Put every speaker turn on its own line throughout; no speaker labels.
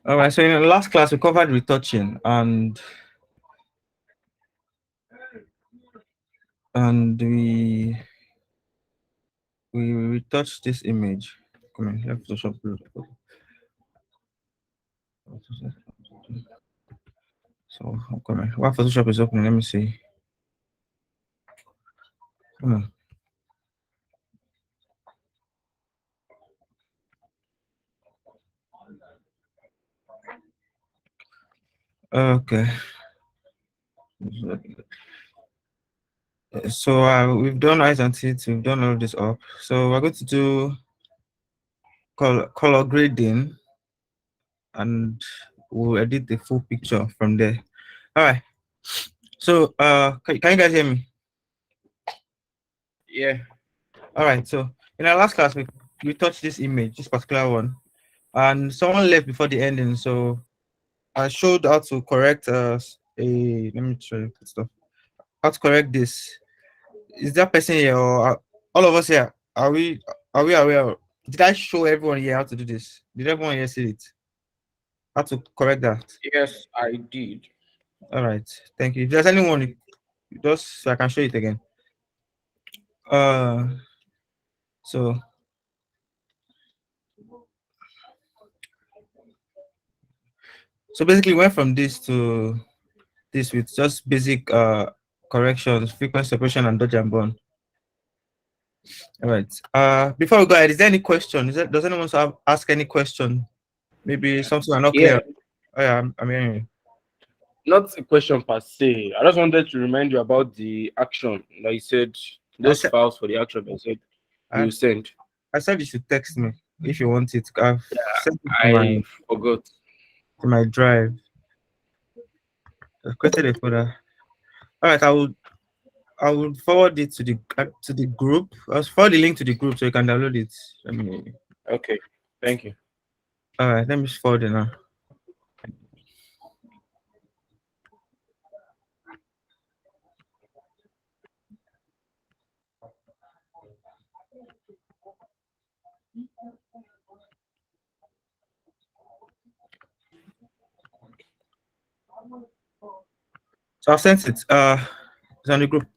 All right. So in the last class we covered retouching and we retouched this image. Come on, let Photoshop load. So come on, while Photoshop is opening, let me see. Come on. Okay. So we've done eyes and teeth. We've done all this up. So we're going to do color grading, and we'll edit the full picture from there. All right. So can you guys hear me?
Yeah.
All right. So in our last class, we touched this image, this particular one, and someone left before the ending. So I showed how to correct let me try to put stuff. How to correct this. Is that person here or all of us here? Are we aware? Did I show everyone here how to do this? Did everyone here see it? How to correct that?
Yes, I did.
All right. Thank you. If there's anyone, just so I can show it again. Uh, so basically, went from this to this with just basic corrections, frequency separation, and dodge and burn. All right. Before we go ahead, is there any question? Does anyone ask any question? Maybe something I'm not clear.
Yeah,
Oh, yeah, I'm hearing you.
not a question per se. I just wanted to remind you about the action that you said, those files for the action that you said you sent.
I said you should text me if you want it. I've sent it
I forgot.
to my drive. I've created a folder. All right, I will forward it to the group. I'll forward the link to the group so you can download it.
Okay, thank you.
All right, let me just forward it now. So I've sent it. It's on the group.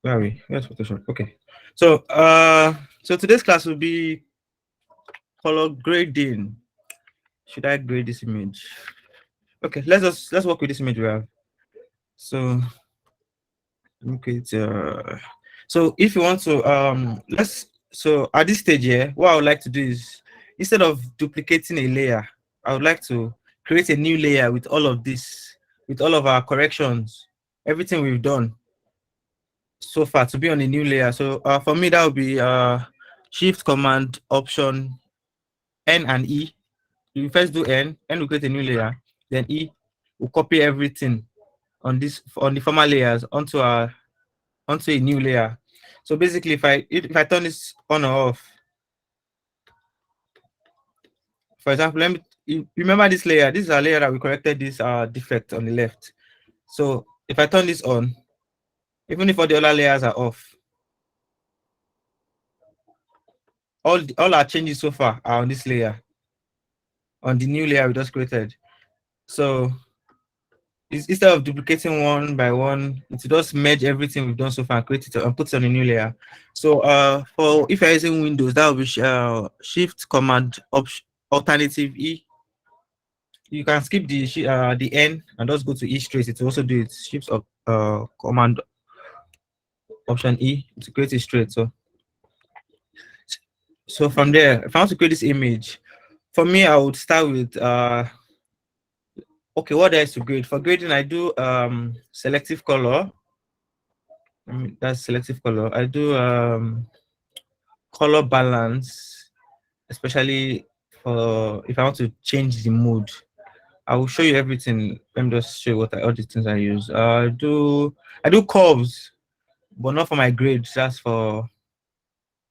Where are we? Where's Photoshop? Okay. So so today's class will be color grading. Should I grade this image? Okay, let's work with this image we have. So okay, so if you want to so at this stage here, what I would like to do is, instead of duplicating a layer, I would like to create a new layer with all of this, with all of our corrections, everything we've done so far, to be on a new layer. So for me, that would be Shift Command Option N and E. You first do N will create a new layer, then E will copy everything on the former layers onto a new layer. So basically, if I turn this on or off, for example, you remember this layer. This is a layer that we corrected this defect on the left. So if I turn this on, even if all the other layers are off, all our changes so far are on this layer, on the new layer we just created. So instead of duplicating one by one, it will just merge everything we've done so far and create it and put it on a new layer. So for if you're using Windows, that will be Shift Command Option Alternative E. You can skip the N and just go to E straight. It will also do it. Shift Command Option E to create it straight. So from there, if I want to create this image, for me, I would start with okay, what there is to grade? For grading, I do selective color. That's selective color. I do color balance, especially for if I want to change the mood. I will show you everything. Let me just show you all the things I use. I do curves, but not for my grades. That's for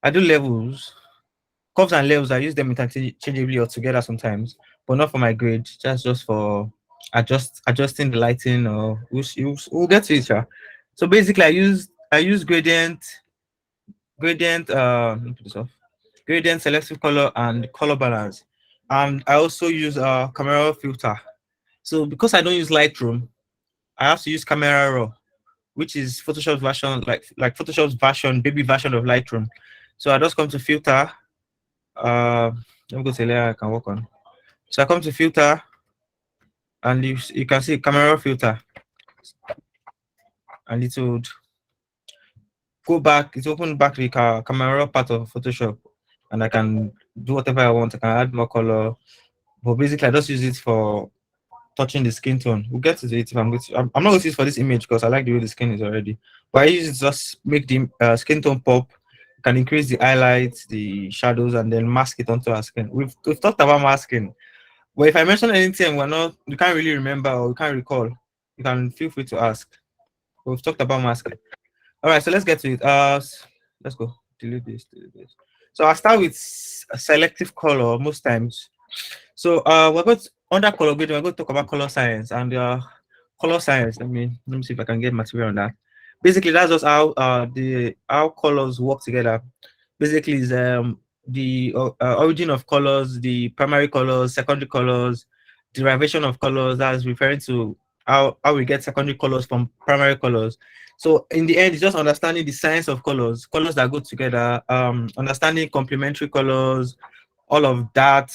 I do levels, curves and levels. I use them interchangeably or together sometimes, but not for my grade. That's just for adjusting the lighting, or we'll get to it. Yeah. So basically, I use let me put this off. Gradient, selective color, and color balance. and I also use a camera filter. So because I don't use Lightroom, I have to use Camera Raw, which is Photoshop's version, like Photoshop's version, baby version of Lightroom. So I just come to filter. Let me go to layer I can work on. So I come to filter, and you can see camera filter, and it would go back. It's open back the camera part of Photoshop, and I can do whatever I want. I can add more color, but basically I just use it for touching the skin tone. We'll get to it if I'm not going to use it for this image because I like the way the skin is already. But I use it to just make the skin tone pop. You can increase the highlights, the shadows, and then mask it onto our skin. We've talked about masking. But if I mention anything we can't really remember or we can't recall, you can feel free to ask. But we've talked about masking. All right, so let's get to it. Let's go. Delete this. Delete this. So I'll start with a selective color most times. So we're going to, under color grading, we're going to talk about color science and color science. Let me see if I can get material on that. Basically, that's just how how colors work together. Basically, is the origin of colors, the primary colors, secondary colors, derivation of colors. That's referring to how we get secondary colors from primary colors. So in the end, it's just understanding the science of colors that go together, understanding complementary colors, all of that,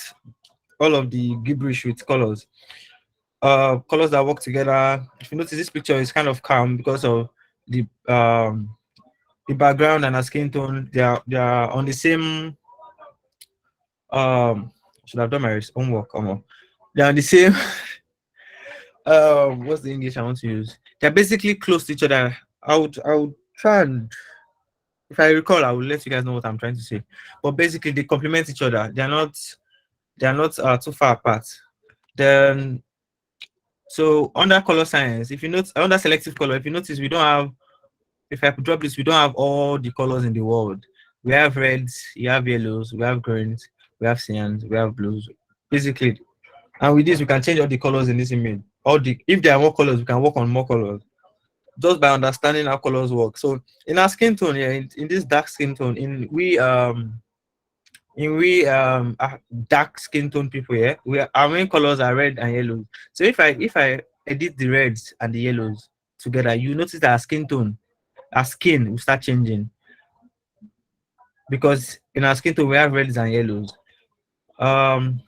all of the gibberish with colors. Colors that work together. If you notice, this picture is kind of calm because of the background and a skin tone. They are on the same. Should have done my homework. They're on the same. What's the English I want to use? They're basically close to each other. I would try and, if I recall, I will let you guys know what I'm trying to say. But basically, they complement each other. They are not too far apart. Then, so under color science, if you notice, under selective color, if you notice, we don't have. If I drop this, we don't have all the colors in the world. We have reds, you have yellows, we have greens, we have cyans, we have blues. Basically, and with this, we can change all the colors in this image. If there are more colors, we can work on more colors just by understanding how colors work. So in our skin tone, yeah, in this dark skin tone, dark skin tone people, yeah, our main colors are red and yellow. So if I edit the reds and the yellows together, you notice that our skin will start changing, because in our skin tone we have reds and yellows. Um,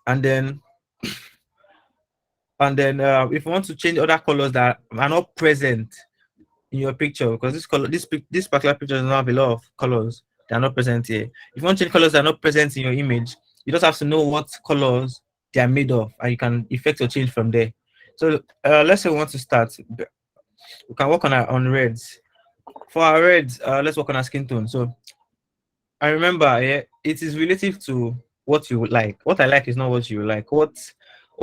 and then if you want to change other colors that are not present in your picture, because this particular picture does not have a lot of colors that are not present here. If you want to change colors that are not present in your image, you just have to know what colors they are made of, and you can effect your change from there. So let's say we want to start. We can work on reds. For our reds, let's work on our skin tone. So I remember, yeah, it is relative to what you would like. What I like is not what you like. What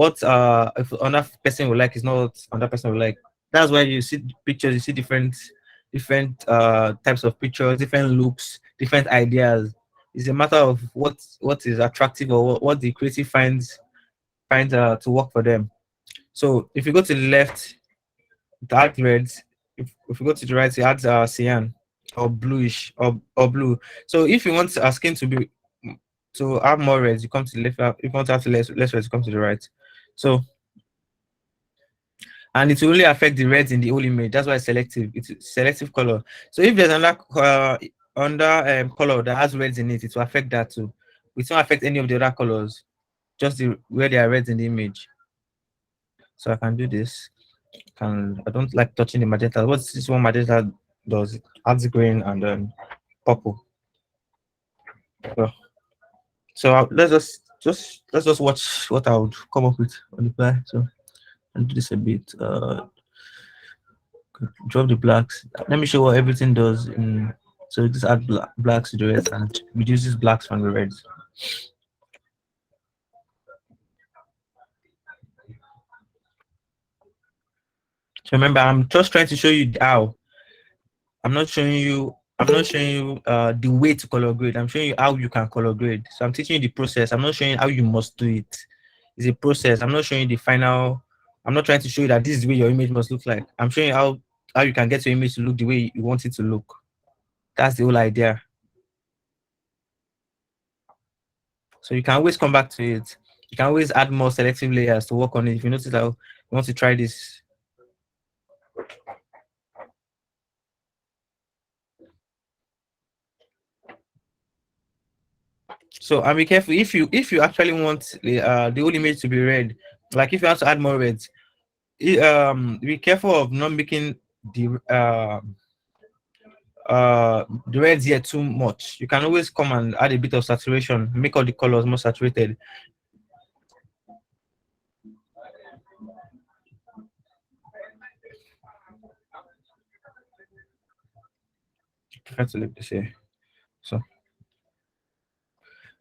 if another person would like is not what another person would like. That's why you see pictures, you see different types of pictures, different looks, different ideas. It's a matter of what is attractive, or what the creative finds to work for them. So if you go to the left, it adds reds. If you go to the right, it adds cyan or bluish or blue. So if you want our skin to have more reds, you come to the left. If you want to have less reds, you come to the right. So, and it will only affect the reds in the whole image. That's why it's selective. It's selective color. So if there's another color that has reds in it, it will affect that too. It won't affect any of the other colors, just where there are reds in the image. So I can do this. I don't like touching the magenta. What's this one magenta does? It adds green and purple. So let's just watch what I would come up with on the fly. So I'll do this a bit. Drop the blacks. Let me show what everything does. So just add blacks to the reds and reduces blacks from the reds. So remember, I'm just trying to show you how. I'm not showing you the way to color grade. I'm showing you how you can color grade. So I'm teaching you the process. I'm not showing you how you must do it. It's a process. I'm not showing you the final. I'm not trying to show you that this is the way your image must look like. I'm showing you how you can get your image to look the way you want it to look. That's the whole idea. So you can always come back to it. You can always add more selective layers to work on it. If you notice that you want to try this. So, and be careful if you actually want the whole image to be red, like if you want to add more reds, be careful of not making the the reds here too much. You can always come and add a bit of saturation, make all the colors more saturated. Try to leave this here. So,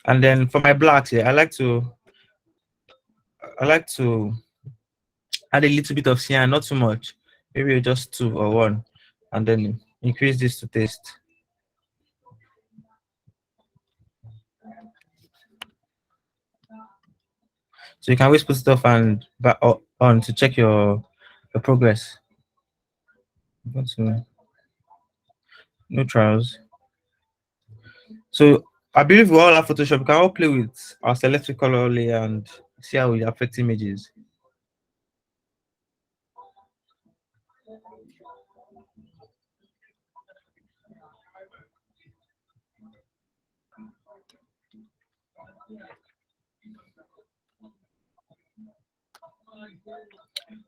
and then for my blacks here, I like to add a little bit of cyan, not too much, maybe just 2 or 1, and then increase this to taste. So you can always put stuff and back on to check your progress. Go to neutrals. So I believe we all have Photoshop. We can all play with our selected color layer and see how it affects images.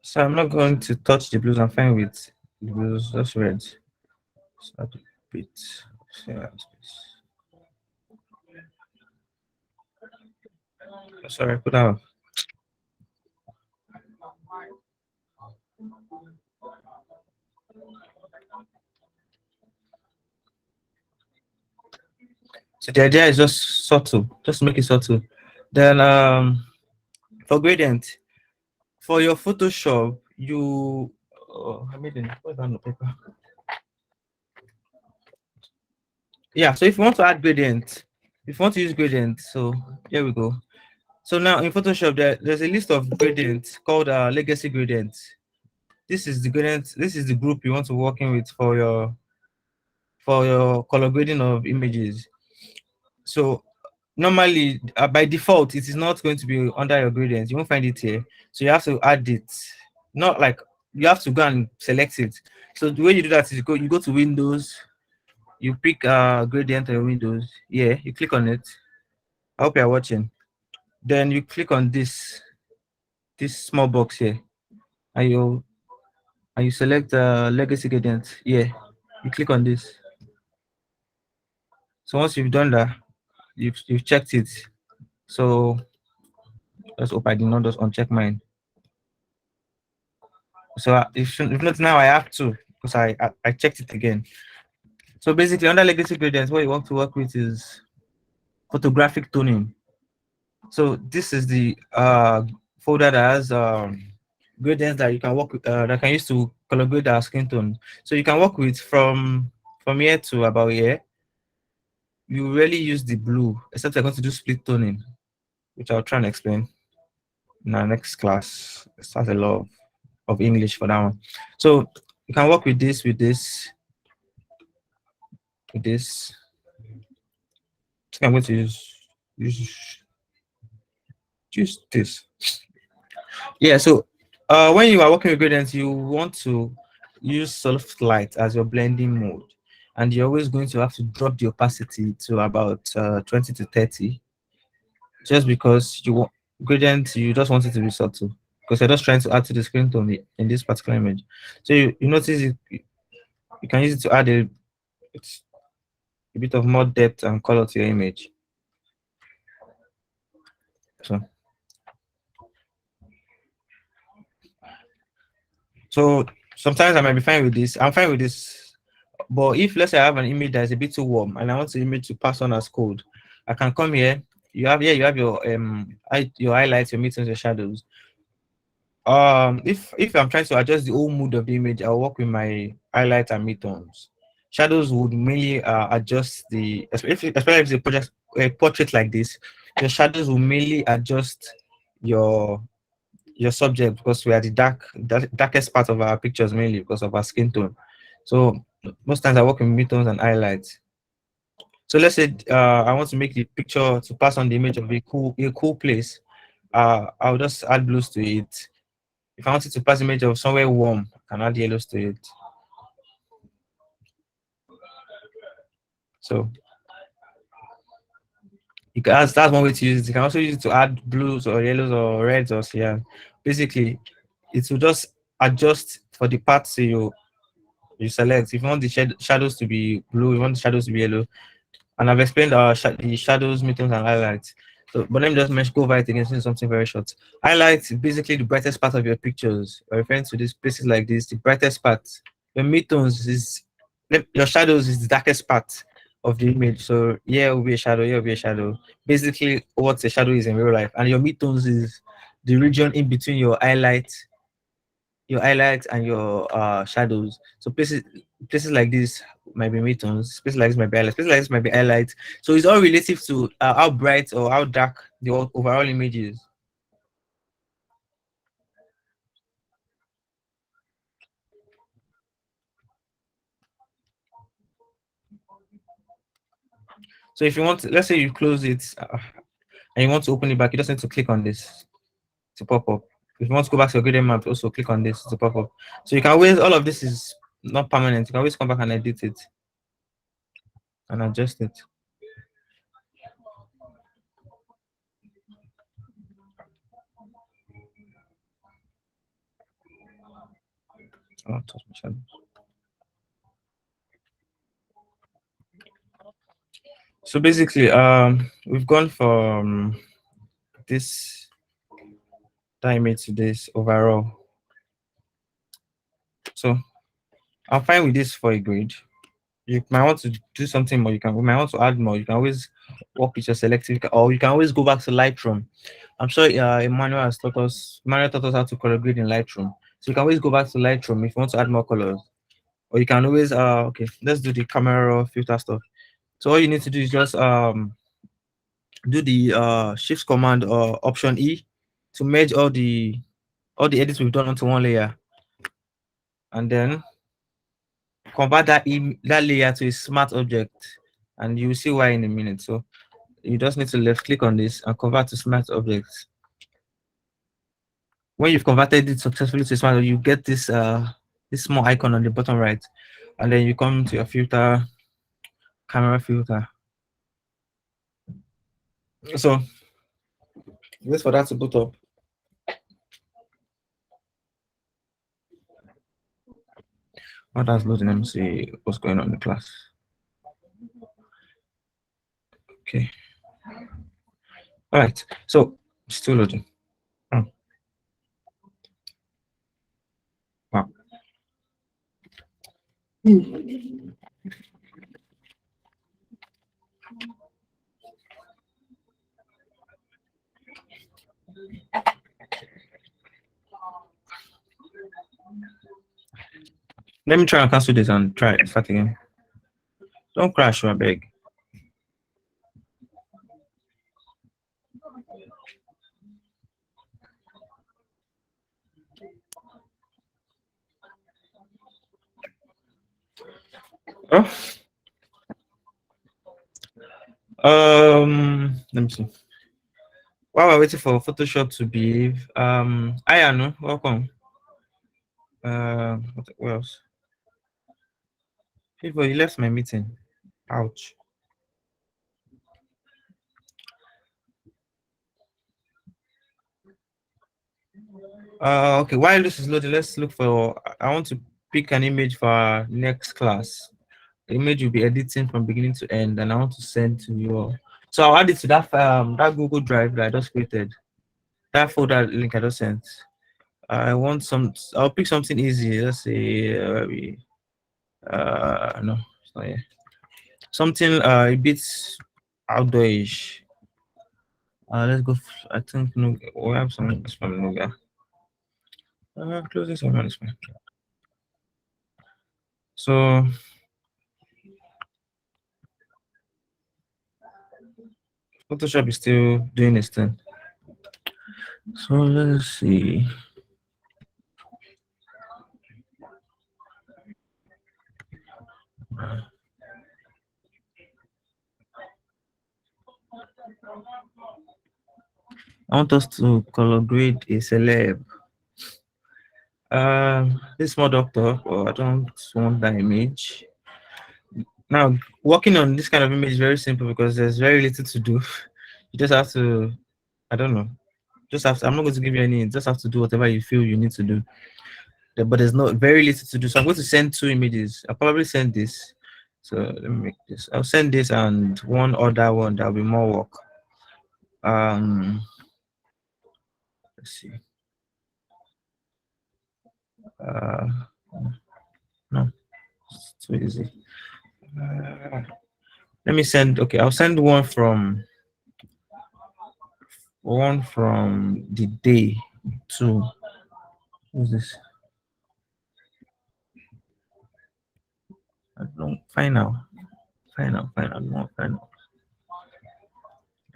So I'm not going to touch the blues. I'm fine with the blues, just reds. Start a bit. Sorry, put out. So the idea is just subtle, just make it subtle. Then for gradient, for your Photoshop, you I made it. What's on the paper? Yeah, so if you want to add gradient, if you want to use gradient, so here we go. So now in Photoshop, there's a list of gradients called legacy gradients. This is the gradient. This is the group you want to work in with for your color grading of images. So normally by default, it is not going to be under your gradients. You won't find it here. So you have to add it. Not like you have to go and select it. So the way you do that is you go to Windows, you pick gradient on Windows. Yeah, you click on it. I hope you're watching. Then you click on this small box here, and you select legacy gradient. Yeah, you click on this. So once you've done that, you've checked it. So let's hope I did not just uncheck mine. So if not now, I have to, because I checked it again. So basically, under legacy gradients, what you want to work with is photographic toning. So this is the folder that has gradients that you can work with, that can use to color grade our skin tone. So you can work with from here to about here. You rarely use the blue, except you're going to do split toning, which I'll try and explain in our next class. It has a lot of English for that one. So you can work with this, with this. I think I'm going to use this. Yeah, so when you are working with gradients, you want to use soft light as your blending mode, and you're always going to have to drop the opacity to about 20 to 30, just because you want gradient, you just want it to be subtle, because you're just trying to add to the screen tone in this particular image. So you notice you can use it to add a bit of more depth and color to your image. So sometimes I might be fine with this. I'm fine with this. But if let's say I have an image that is a bit too warm and I want the image to pass on as cold, I can come here. You have your your highlights, your midtones, your shadows. If I'm trying to adjust the whole mood of the image, I'll work with my highlights and midtones. Shadows would mainly adjust the, especially if it's a portrait like this, your shadows will mainly adjust your subject, because we are the darkest part of our pictures, mainly because of our skin tone. So most times I work with midtones and highlights. So let's say I want to make the picture to pass on the image of a cool place. I'll just add blues to it. If I want it to pass image of somewhere warm, I can add yellows to it. So you can that's one way to use it. You can also use it to add blues or yellows or reds or cyan. Basically, it will just adjust for the parts you select. If you want the shadows to be blue, you want the shadows to be yellow, and I've explained the shadows, midtones, and highlights. So, but let me just go over it again, since something very short. Highlights is basically the brightest part of your pictures. We're referring to these places like this, the brightest part. Your midtones is your shadows is the darkest part of the image. So here will be a shadow, here will be a shadow. Basically, what a shadow is in real life, and your midtones is the region in between your highlights and your shadows. So places like this might be midtones, places like this might be highlights, places like this might be highlights. So it's all relative to how bright or how dark the overall image is. So if you want to, let's say you close it and you want to open it back, you just need to click on this to pop up. If you want to go back to your gradient map, also click on this to pop up. So you can always, all of this is not permanent. You can always come back and edit it and adjust it. Oh, touch my shadow. So basically, we've gone from this image to this overall. So I'm fine with this for a grade. You might want to do something more. You might want to add more. You can always work with your selective, or you can always go back to Lightroom. I'm sure Emmanuel taught us how to color grade in Lightroom. So you can always go back to Lightroom if you want to add more colors. Or you can always okay, let's do the camera raw filter stuff. So all you need to do is just do the shift command or option E to merge all the edits we've done onto one layer, and then convert that layer to a smart object, and you will see why in a minute. So you just need to left click on this and convert to smart objects. When you've converted it successfully to smart, you get this small icon on the bottom right, and then you come to your filter, camera filter. So wait for that to boot up. Oh, that's loading. Let me see what's going on in the class. Okay. All right. So still loading. Oh, wow. Let me try and cancel this and try start again. Don't crash, I beg. Oh, let me see. While we're waiting for Photoshop to behave, Ayano, welcome. What else? People, you left my meeting. Ouch. Okay, while this is loading, let's look for. I want to pick an image for our next class. The image will be editing from beginning to end, and I want to send to you all. So I'll add it to that Google Drive that I just created. That folder link I just sent. I want some. I'll pick something easy. Let's say no, it's not here. Something a bit outdoorish. Let's go. I think no, we have some from Nuga. Close this one. This one. So Photoshop is still doing its thing. So let's see. I want us to color grade a celeb. This small doctor, I don't want that image. Now, working on this kind of image is very simple because there's very little to do. You just have to, I don't know, just have to, I'm not going to give you any, just have to do whatever you feel you need to do. But there's not very little to do. So I'm going to send two images. I'll probably send this. So let me make this. I'll send this and one other one that'll be more work. Let's see. No, it's too easy. Let me send. Okay, I'll send one from the day to. Who's this? I don't know. Final. No, final.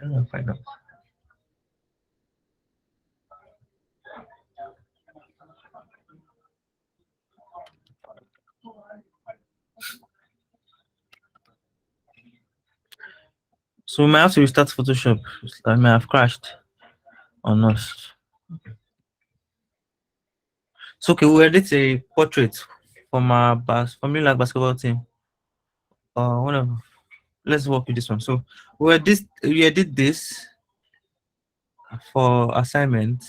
I don't know. Final. So we might have to restart Photoshop. I may have crashed on us. So okay, we edit a portrait from our Formula basketball team. One of let's work with this one. So we edit this for assignment.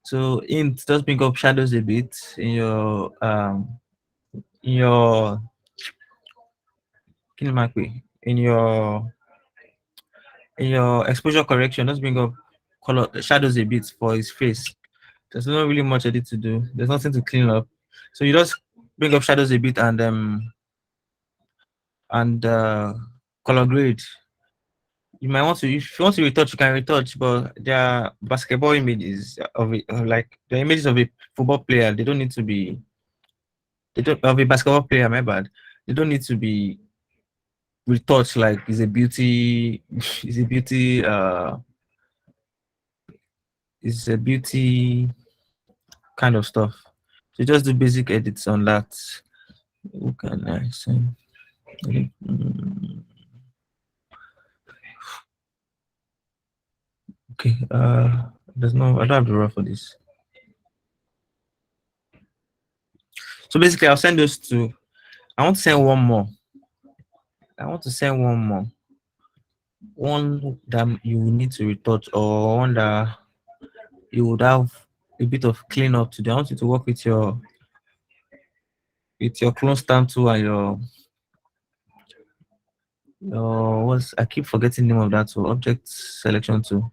So int just bring up shadows a bit in your in your in your exposure correction. Just bring up color shadows a bit for his face. There's not really much edit to do. There's nothing to clean up. So you just bring up shadows a bit and color grade. You might want to, if you want to retouch, you can retouch, but there are basketball images of it, like the images of a football player. They don't need to be. They don't of a basketball player. My bad. They don't need to be retouched. Like is a beauty. Is a beauty. Is a beauty kind of stuff. So just do basic edits on that. Who can I send? Okay, there's no, I don't have the raw for this. So basically, I'll send those two. I want to send one more. One that you will need to retouch, or one that you would have a bit of cleanup to do. I want you to work with your clone stamp tool and your I keep forgetting the name of that tool, object selection tool.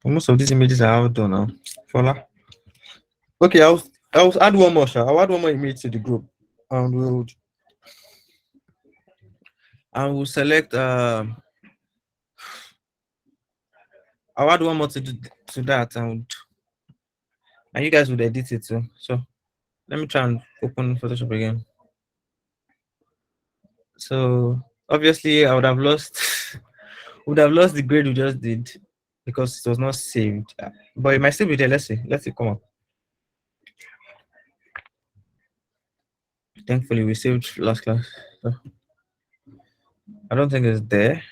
Most of these images are out done now. Fola. Okay, I'll add one more, Sha. I'll add one more image to the group, and we'll select. I'll add one more to that, and you guys would edit it too. So let me try and open Photoshop again. So obviously, I would have lost the grade we just did because it was not saved, but it might still be there. Let's see. Come on. Thankfully, we saved last class. So I don't think it's there.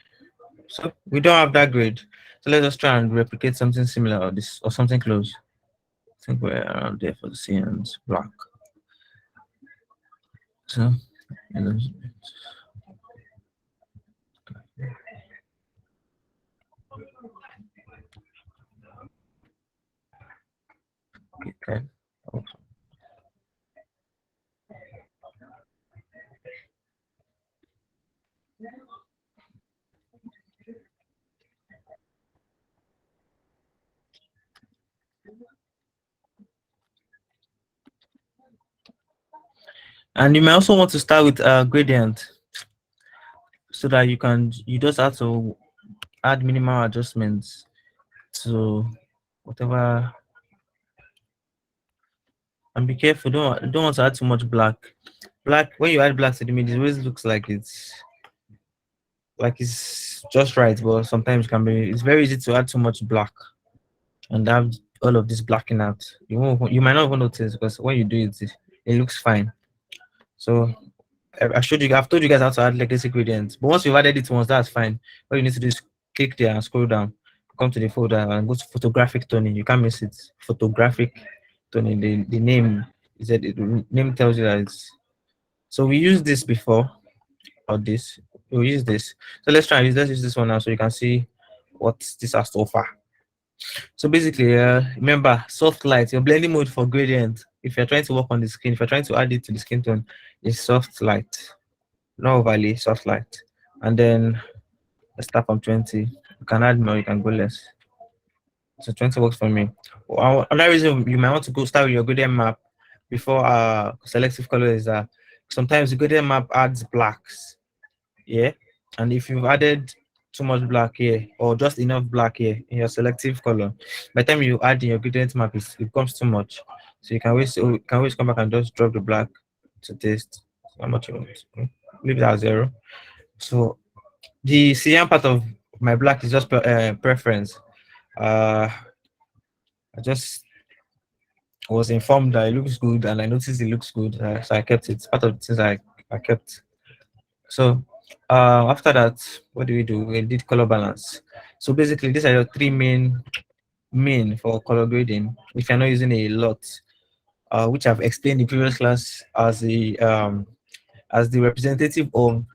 So we don't have that grade. So let's just try and replicate something similar or something close. I think we're around there for the scenes block. So okay. And you may also want to start with a gradient so that you just have to add minimal adjustments to whatever. And be careful, don't want to add too much black. When you add black to the image, it always looks like it's just right, but sometimes it's very easy to add too much black and have all of this blacking out. You might not even notice because when you do it, it looks fine. So I've told you guys how to add legacy gradients, but once you've added it once, that's fine. What you need to do is click there and scroll down, come to the folder and go to photographic toning. You can't miss it. Photographic toning. The name is that the name tells you that it's. So we used this before, or this. We'll use this. So let's use this one now so you can see what this has to offer. So basically, remember soft light, your blending mode for gradient. If you're trying to work on the skin, if you're trying to add it to the skin tone, is soft light, no overlay, soft light. And then let's start from 20. You can add more, you can go less. So 20 works for me. Another reason you might want to go start with your gradient map before selective color is that sometimes the gradient map adds blacks. Yeah. And if you've added too much black here or just enough black here in your selective color, by the time you add in your gradient map, it becomes too much. So you can always come back and just drop the black to test how much you want. Leave it at 0. So the cyan part of my black is just preference. I just was informed that it looks good and I noticed it looks good, so I kept it. It's part of the things I kept. So after that, what do? We did color balance. So basically, these are your three main for color grading. If you're not using a lot, which I've explained in previous class as the representative of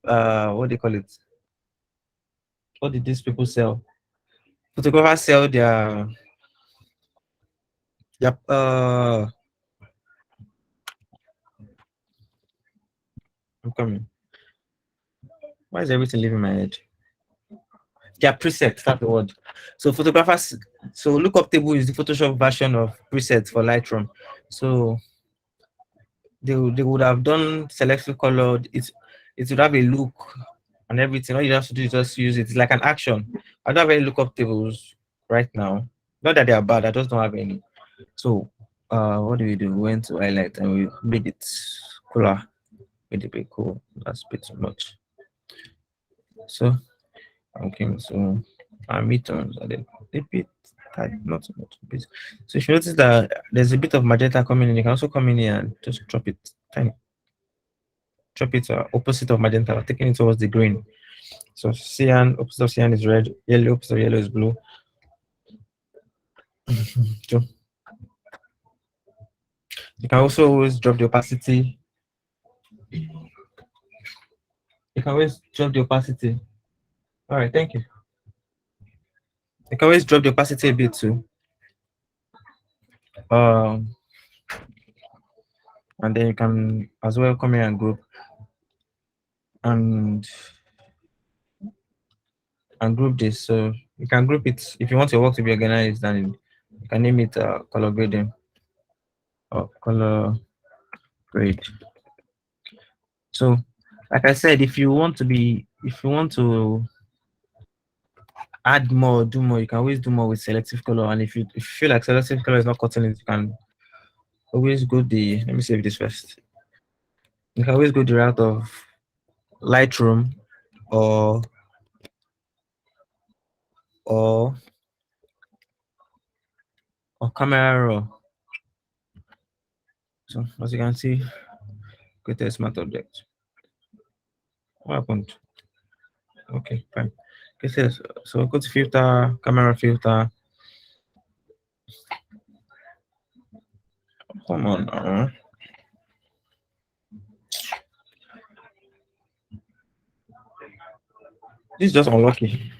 what they call it. What did these people sell? Photographers sell their I'm coming. Why is everything leaving my head? Their presets, that's the word. So photographers, so lookup table is the Photoshop version of presets for Lightroom. So they would have done selective color. It would have a look and everything. All you have to do is just use it. It's like an action. I don't have any lookup tables right now. Not that they are bad, I just don't have any. So what do? We went to highlight and we made it cooler. Made it a bit cool. That's a bit too much. So okay, so our midterms are a bit tight, not so much. So if you notice that there's a bit of magenta coming in, you can also come in here and just drop it tiny. Drop it opposite of magenta, taking it towards the green. So cyan, opposite of cyan is red, yellow, opposite of yellow is blue. So you can also always drop the opacity. You can always drop the opacity. All right, thank you. You can always drop the opacity a bit too. And then you can as well come here and group and group this. So you can group it if you want your work to be organized, and you can name it color grading or color grade. So like I said, if you want to add more, do more, you can always do more with selective color. And if you feel like selective color is not cutting it, you can always go let me save this first. You can always go the route of Lightroom or or Camera Raw. So as you can see, create a smart object. What happened? Okay, fine. Okay, so go to filter, camera filter. Come on. This is just unlucky.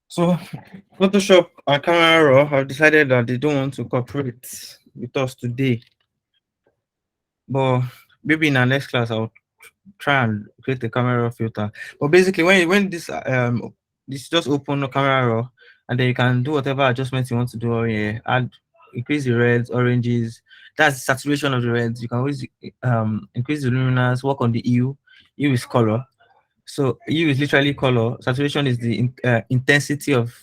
So Photoshop and Camera Raw have decided that they don't want to cooperate with us today. But maybe in our next class I'll try and create a Camera Raw filter. But basically when this just open the Camera Raw, and then you can do whatever adjustments you want to do here. Increase the reds, oranges. That's saturation of the reds. You can always increase the luminance, work on the hue. Hue is color. So hue is literally color. Saturation is the intensity of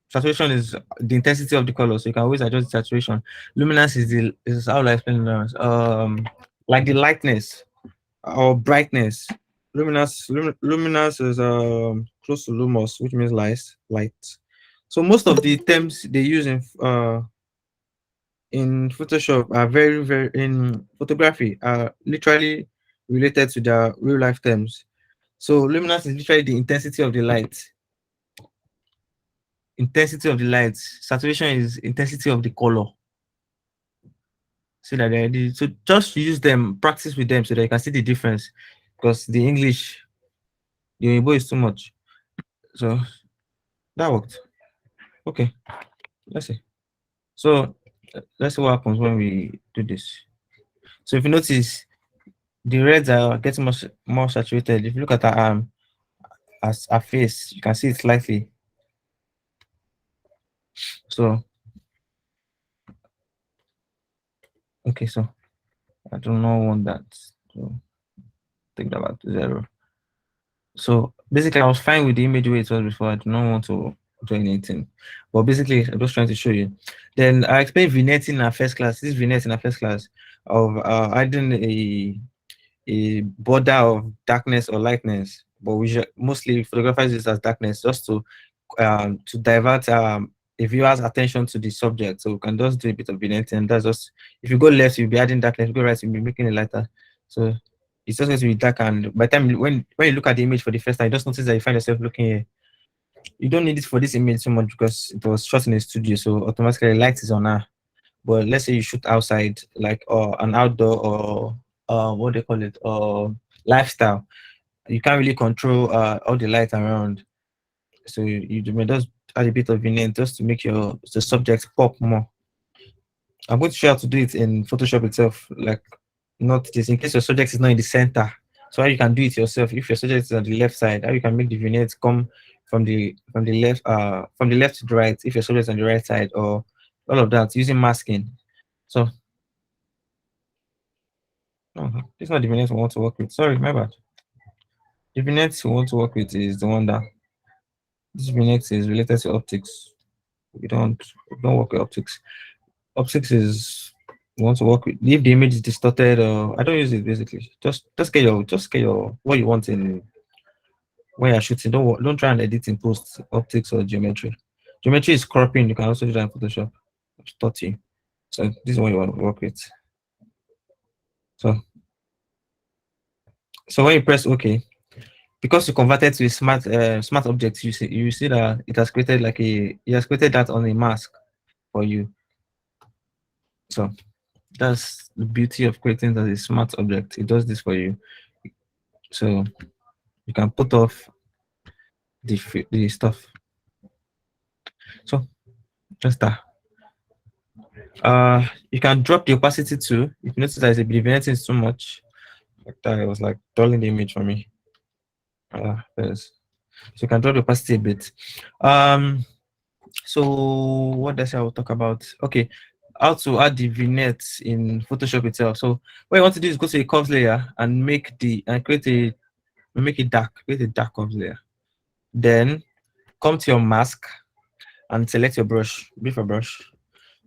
saturation is the intensity of the color. So you can always adjust the saturation. Luminance is how I explain luminance. like the lightness or brightness. Luminous is close to lumos, which means light. So most of the terms they use in Photoshop are very in photography are literally related to their real life terms. So luminous is literally the intensity of the light. Intensity of the light. Saturation is intensity of the color. See that so just use them, practice with them so that you can see the difference. Because the English, the Igbo is too much. So that worked. Okay, let's see. So let's see what happens when we do this. So if you notice, the reds are getting much more saturated. If you look at her as her face, you can see it slightly. So okay, so I do not want that. So take that back to 0. So basically, I was fine with the image where it was before. I do not want to do anything. But basically, I'm just trying to show you. Then I explained vignetting in our first class. This vignette in our first class of adding a border of darkness or lightness, but we should mostly photographers use as darkness just to divert a viewer's attention to the subject. So we can just do a bit of vignetting. And that's just, if you go left, you'll be adding darkness. If you go right, you'll be making it lighter. So it's just going to be dark. And by the time when you look at the image for the first time, you just notice that you find yourself looking here. You don't need it for this image so much because it was shot in a studio, so automatically light is on now. But let's say you shoot outside, like an outdoor or what they call it, lifestyle. You can't really control all the light around, so you may just add a bit of vignette just to make the subject pop more. I'm going to show you how to do it in Photoshop itself, like not this in case your subject is not in the center. So how you can do it yourself if your subject is on the left side, how you can make the vignettes come from the left to the right if your subject is on the right side, or all of that using masking. So no, this is not the vignette we want to work with. Sorry, my bad. The vignette we want to work with is the one that this vignette is related to optics. We don't work with optics. Optics is we want to work with if the image is distorted, or I don't use it basically. Just get your what you want in when you're shooting. Don't try and edit in post optics or geometry. Geometry is cropping. You can also do that in Photoshop. I've taught you. So this is what you want to work with. So when you press OK, because you converted to a smart object, you see that it has created that on a mask for you. So that's the beauty of creating that a smart object. It does this for you. So you can put off the stuff. So just that. You can drop the opacity too. If you notice that the vignetting is too much, like that, it was like dulling the image for me. Yes. So you can drop the opacity a bit. So what else I will talk about? Okay, how to add the vignettes in Photoshop itself. So what you want to do is go to a curves layer and make it dark. Create a dark curves layer. Then come to your mask and select your brush. Beef brush.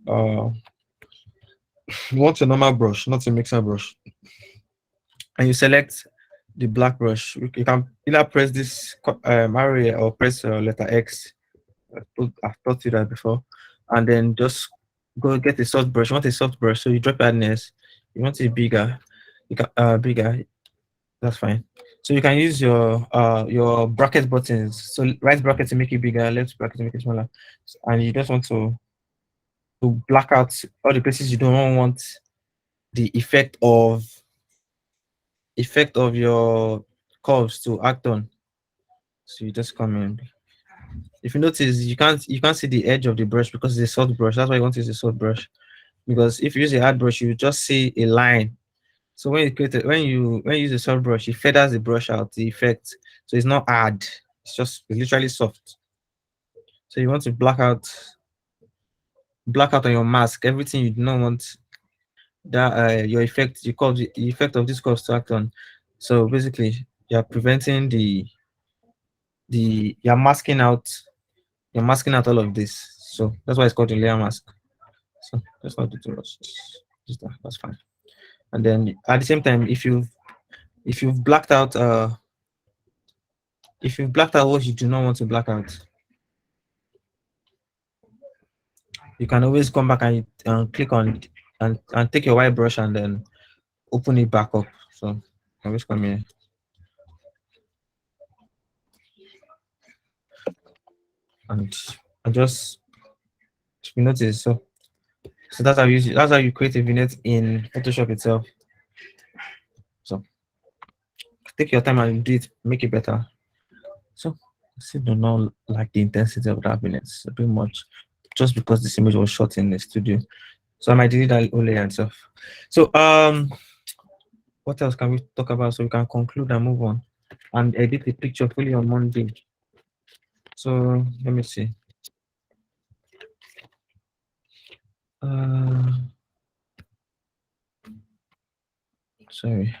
You want a normal brush, not a mixer brush. And you select the black brush. You can either press this arrow or press letter X. I've taught you that before. And then just go get a soft brush. You want a soft brush, so you drop your hardness. You want it bigger. You can bigger. That's fine. So you can use your bracket buttons. So right bracket to make it bigger, left bracket to make it smaller. And you just want to black out all the places you don't want the effect of your curves to act on. So you just come in. If you notice, you can't see the edge of the brush because it's a soft brush. That's why you want to use a soft brush. Because if you use a hard brush, you just see a line. So when you use a soft brush, it feathers the brush out, the effect. So it's not hard. It's literally soft. So you want to black out on your mask everything you do not want that your effect you call the effect of this curve to act on. So basically, you're preventing you're masking out all of this. So that's why it's called a layer mask. So let's not do too much. Just that, that's fine. And then at the same time, if you've blacked out if you've blacked out what you do not want to black out, you can always come back and click on and take your white brush and then open it back up. So I always come here and I just, if you notice, so that's how that's how you create a vignette in Photoshop itself. So take your time and do it, make it better. So I still do not like the intensity of that vignette. It's a bit much, just because this image was shot in the studio. So I might delete that whole layer and stuff. So what else can we talk about so we can conclude and move on and edit the picture fully on Monday? So let me see. Sorry.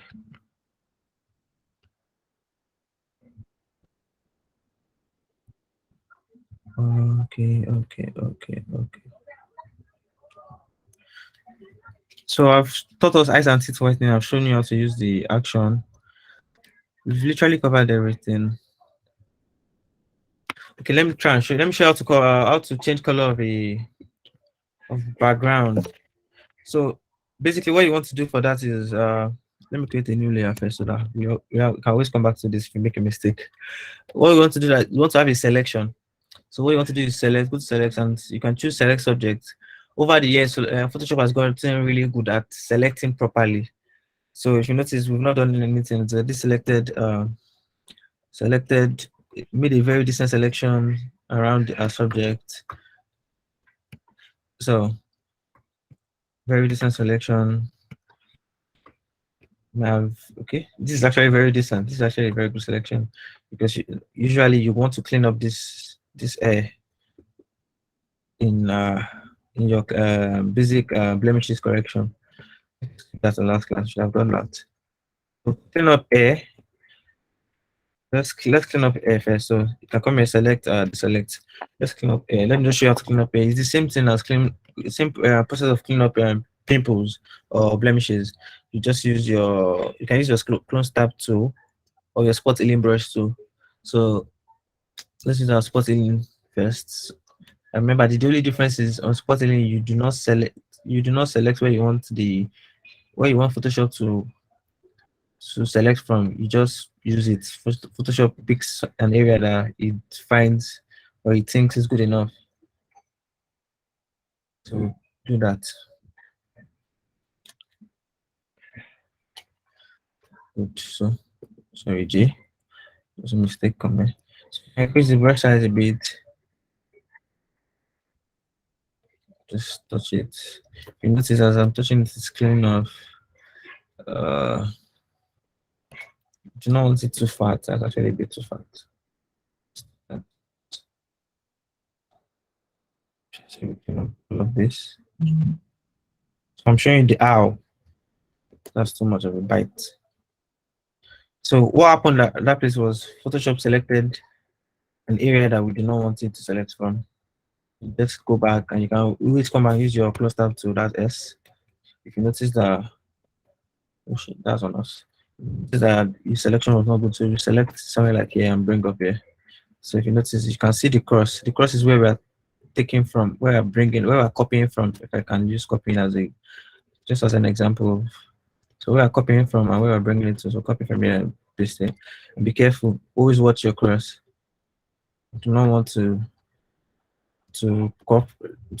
Okay. So I've taught us eyes and teeth whitening. I've shown you how to use the action. We've literally covered everything. Okay, let me try and show. Let me show you how to change color of a background. So basically, what you want to do for that is let me create a new layer first so that we can always come back to this if you make a mistake. What you want to do, that you want to have a selection. So what you want to do is select, go to select, and you can choose select subject. Over the years, Photoshop has gotten really good at selecting properly. So if you notice, we've not done anything. So this selected, made a very decent selection around our subject. So very decent selection. We have, okay, this is actually very decent. This is actually a very good selection because usually you want to clean up this air in your basic blemishes correction. That's the last class. Should have done that. So clean up air. Let's clean up air first. So you can come here, select select. Let's clean up air. Let me just show you how to clean up air. It's the same thing as same process of cleaning up pimples or blemishes. You just use you can use your clone tab tool or your spot healing brush tool. So let's use our spot healing first. And remember, the only difference is on spot healing, you do not select where you want Photoshop to select from. You just use it. Photoshop picks an area that it finds or it thinks is good enough. So do that. Good. So sorry, J. There's a mistake coming. So increase the brush size a bit. Just touch it. You notice as I'm touching it, it's cleaning off. Do not want it too fat. That's actually a bit too fat. So we can all of this. So I'm showing the owl. That's too much of a bite. So what happened at that place was Photoshop selected an area that we do not want it to select from. Just go back and you can always come and use your close tab to that S. If you notice that, oh shit, that's on us. Notice that your selection was not good, so you select somewhere like here and bring up here. So if you notice, you can see the cross. The cross is where we're taking from, where we're copying from. If I can use copying just as an example. So we are copying from and we are bringing it to. So copy from here and paste it. And be careful. Always watch your cross. Do not want to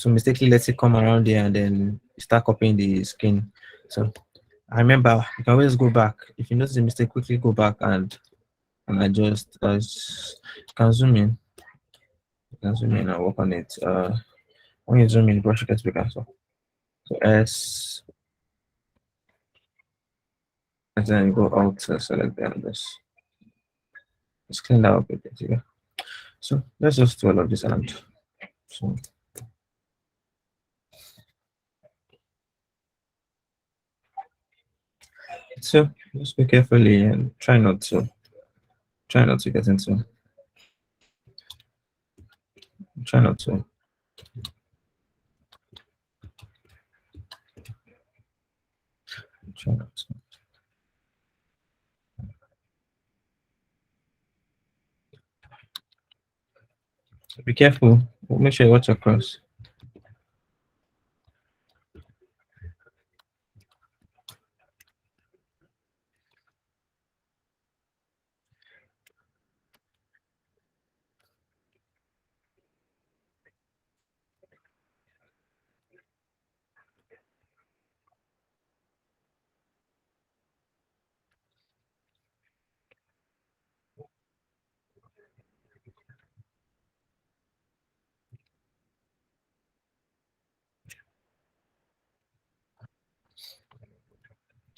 mistakenly let it come around there and then start copying the skin. So I remember you can always go back. If you notice a mistake, quickly go back and adjust. You can zoom in. You can zoom in and work on it. When you zoom in, the brush gets bigger. So S, and then go out to select the others. Let's clean that up a bit here. So let's just do all of this and so just be carefully and try not to get into try not to Be careful. Make sure you watch across.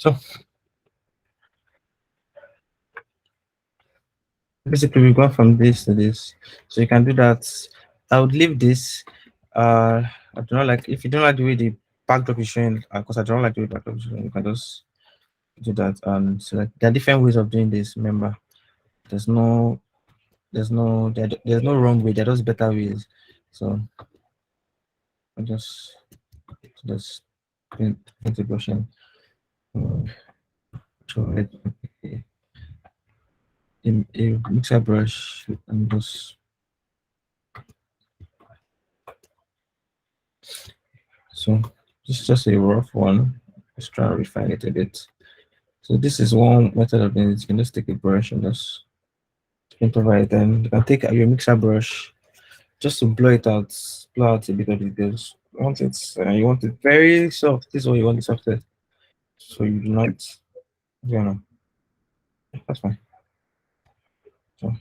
So basically we go from this to this. So you can do that. I would leave this. I do not like if you don't like the way the backdrop is showing, because I don't like the way the backdrop is showing, you can just do that. And so like, there are different ways of doing this. Remember, there's no there's no wrong way, there are just better ways. So I just integration. So a mixer brush and just so this is just a rough one. Let's try to refine it a bit. So this is one method of doing it. You can just take a brush and just paint over it. Then you can take your mixer brush just to blow out a bit of the details. You want it very soft. This is what you want the softest. So you do not, you know, that's fine. So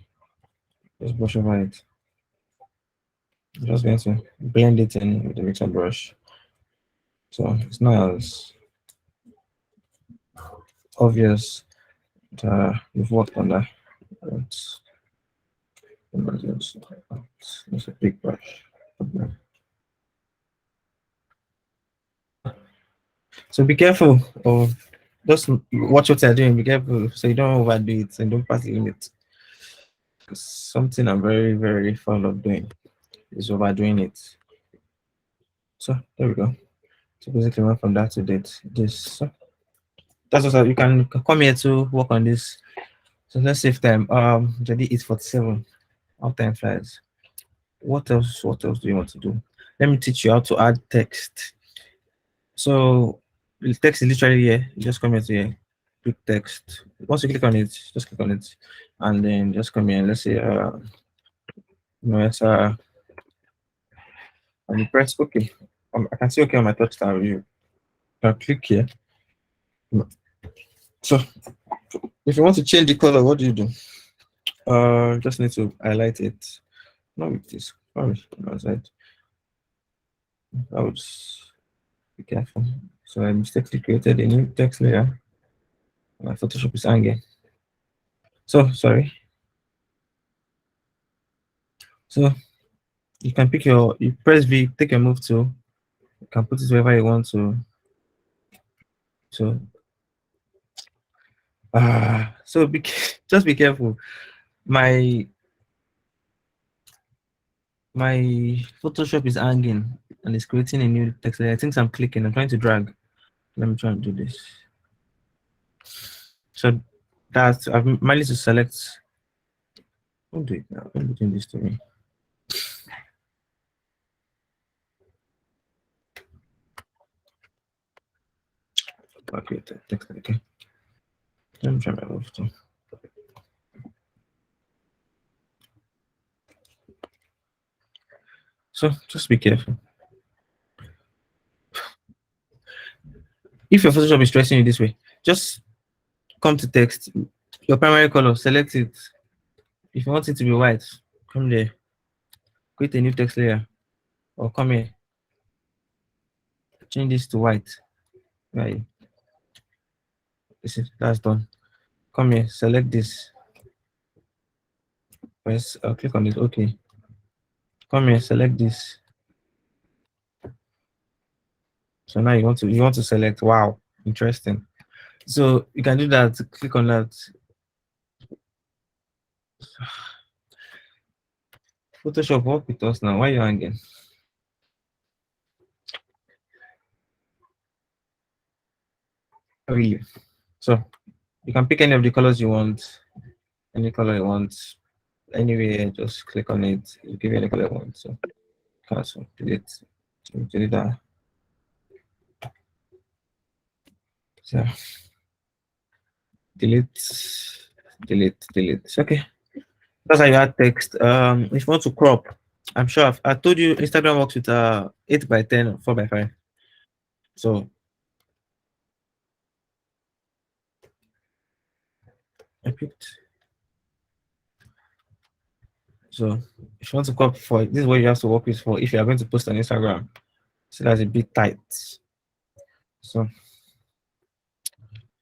just brush over it. I'm just going to blend it in with the mixer brush. So it's not as obvious that you've worked on that. It's a big brush. So be careful of just watch what you're doing. Be careful so you don't overdo it and don't pass the limit. Something I'm very, very fond of doing is overdoing it. So there we go. So basically went from that to this. So that's also you can come here to work on this. So let's save time. Jadi 8:47. How time flies. What else? What else do you want to do? Let me teach you how to add text. So the text is literally here. You just come here to here, click text. Once you click on it, just click on it, and then just come here. Let's say it's and you press OK. I can see OK on my touch tab. You can click here. So if you want to change the color, what do you do? Just need to highlight it. Not with this. Sorry, outside. I would be careful. So I mistakenly created a new text layer. My Photoshop is hanging. So sorry. So you can pick you press V, take a move tool. You can put it wherever you want to. So so just be careful. My Photoshop is hanging and it's creating a new text layer. I think I'm clicking. I'm trying to drag. Let me try and do this. So that's I've managed to select. Don't do it now. Don't be doing this to me. Okay, text. Okay. Let me try my move too. So just be careful. If your Photoshop is stressing you this way, just come to text. Your primary color, select it. If you want it to be white, come there. Create a new text layer. Or come here. Change this to white. Right. That's done. Come here, select this. Press click on it. Okay. Come here, select this. So now you want to select. Wow, interesting. So you can do that. Click on that. Photoshop, work with us now. Why are you hanging? really. So you can pick any of the colors you want, any color you want. Anyway, just click on it. You give it any color you want. So cancel, delete, so delete that. So delete, delete. Okay. That's how you add text. If you want to crop, I'm sure I told you Instagram works with 8 by 10, 4 by 5. So I picked. So if you want to crop for this is what you have to work with for if you are going to post on Instagram. So that's a bit tight. So you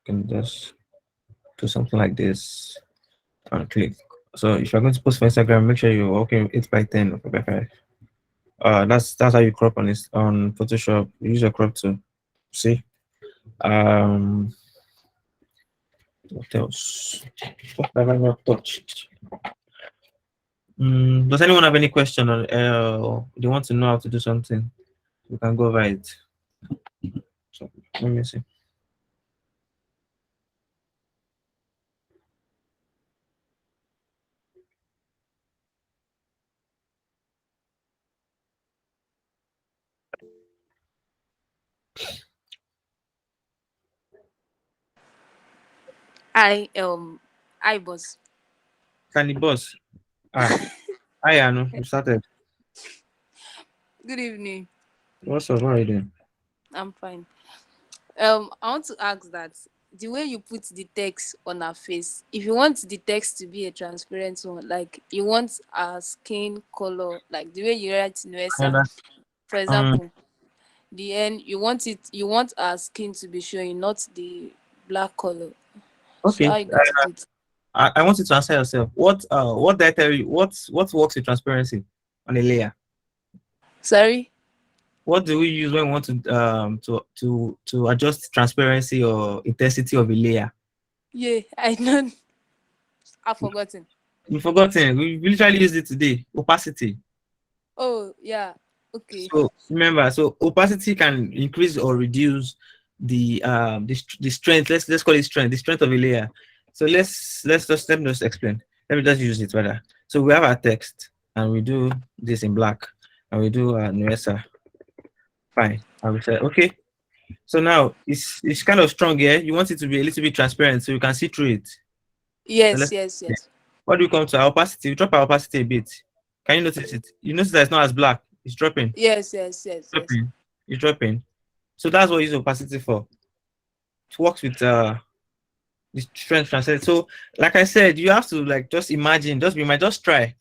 can just do something like this and click. So if you're going to post for Instagram, make sure you're working with 8 by 10 or 4 by 5. That's how you crop on this on Photoshop. Use your crop tool. See. Um, what else? What have I not touched? Does anyone have any question on they want to know how to do something? We can go over it. So let me see.
I um I was
Can the boss? Ah, I Anu, you started.
Good evening.
What's up? How are you doing?
I'm fine. I want to ask that the way you put the text on her face, if you want the text to be a transparent one, like you want a skin color, like the way you write
I
Nuesa,
understand.
for
Um,
example, the end you want our skin to be showing, not the black color. So how
okay.
you going to do it?
I want you to answer yourself. What did I tell you? What works with transparency on a layer?
Sorry?
What do we use when we want to adjust transparency or intensity of a layer?
Yeah, I know. I've forgotten.
You've forgotten. We literally used it today. Opacity.
Oh yeah. Okay.
So remember, so opacity can increase or reduce the strength. Let's call it strength. The strength of a layer. So let me just explain. Let me just use it rather. So we have our text and we do this in black and we do Nuesa. Fine. And we say okay. So now it's kind of strong here. You want it to be a little bit transparent so you can see through it. So
Yes,
let's
yes, yes.
what do we come to our opacity? We drop our opacity a bit. Can you notice it? You notice that it's not as black. It's dropping.
Yes, yes, yes, yes.
Dropping. It's dropping. So that's what we use opacity for. It works with the strength translate. So like I said, you have to like just imagine, just try.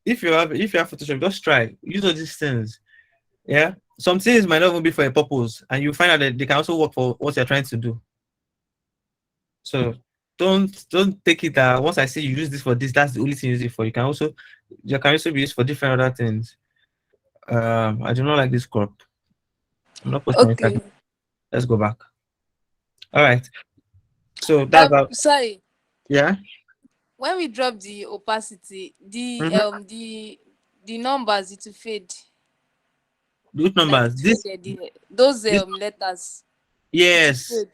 If you have Photoshop, just try. Use all these things. Yeah. Some things might not even be for a purpose, and you find out that they can also work for what you're trying to do. So don't take it that once I say you use this for this, that's the only thing you use it for. You can also be used for different other things. I do not like this crop. I'm not posting on Instagram.
Okay.
Let's go back. All right. So that's how.
Sorry.
Yeah.
When we drop the opacity,
Mm-hmm.
the numbers it will fade,
Good
like
numbers.
it faded. Those
This
letters, it will
yes.
fade.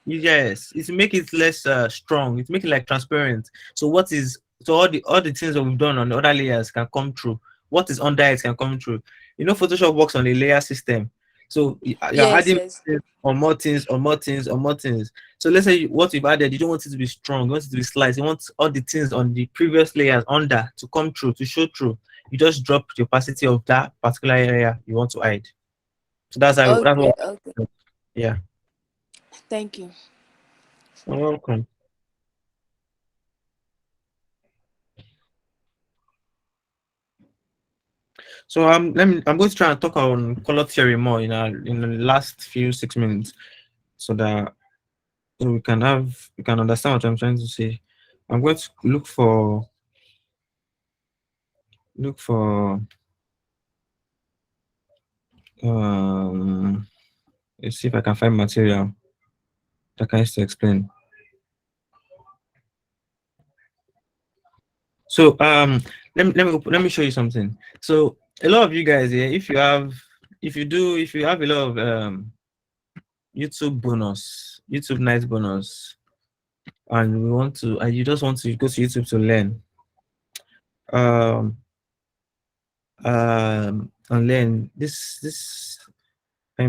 Yes, it make it less strong. It make it like transparent. So all the things that we've done on the other layers can come true. What is under it can come true. Photoshop works on a layer system. So you're
Yes,
adding
yes.
things on more things, on more things, on more things. So let's say what you've added, you don't want it to be strong. You want it to be slight. You want all the things on the previous layers under to come true, to show true. You just drop the opacity of that particular area you want to hide. So that's
Okay,
what.
okay.
Yeah.
Thank you.
You're welcome. So I'm going to try and talk on color theory more in the last few 6 minutes, so that we can understand what I'm trying to say. I'm going to look for um let's see if I can find material that can use to explain. So let me show you something. So a lot of you guys here, if you have a lot of YouTube bonus, YouTube night bonus, and we want to, and you just want to go to YouTube to learn, um, and learn this.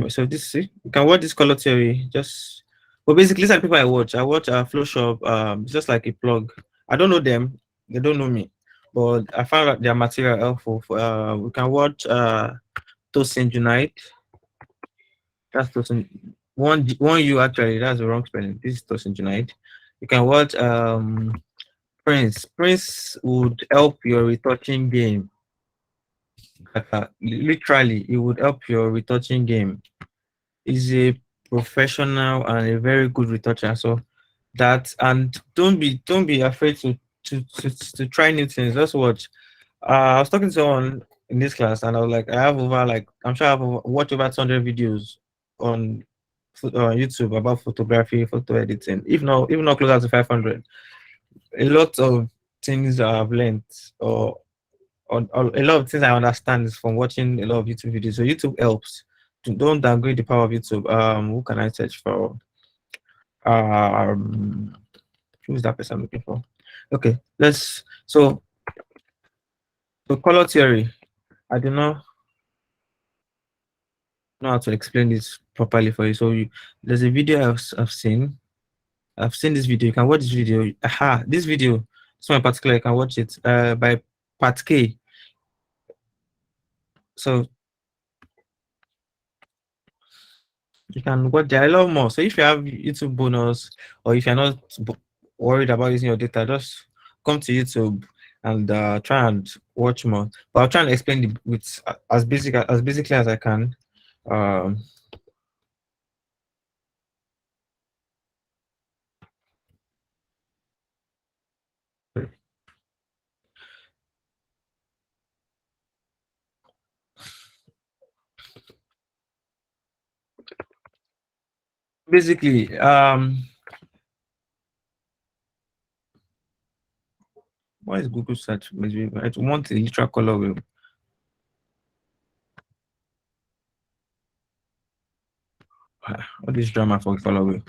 So this, see, you can watch this color theory. Just, well, basically, these are the people I watch. I watch Flow Shop. It's just like a plug. I don't know them. They don't know me, but I found out their material helpful. We can watch Tosin Unite. That's Tosin. One you actually. That's the wrong spelling. This is Tosin Unite. You can watch Prince. Prince would help your retouching game. Literally, it would help your retouching game. Is a professional and a very good retoucher. So that, and don't be afraid to try new things. Just watch. I was talking to someone in this class, and I was like, I have over, like, I'm sure I have watched over 200 videos on YouTube about photography, photo editing. If not closer to 500. A lot of things I've learned, or a lot of things I understand is from watching a lot of YouTube videos. So YouTube helps. Don't downgrade the power of YouTube. Who can I search for? Um, who's that person I'm looking for? Okay, so color theory. I do not know how to explain this properly for you. So there's a video I've seen. I've seen this video. You can watch this video. Aha, this video. This one in particular, you can watch it. By Pat K. So you can watch there a lot more. So if you have YouTube bonus, or if you're not worried about using your data, just come to YouTube and try and watch more. But I'll try and explain it with as basically as I can. Um, basically, what is Google search? I want a literal color wheel. What is drama for color wheel?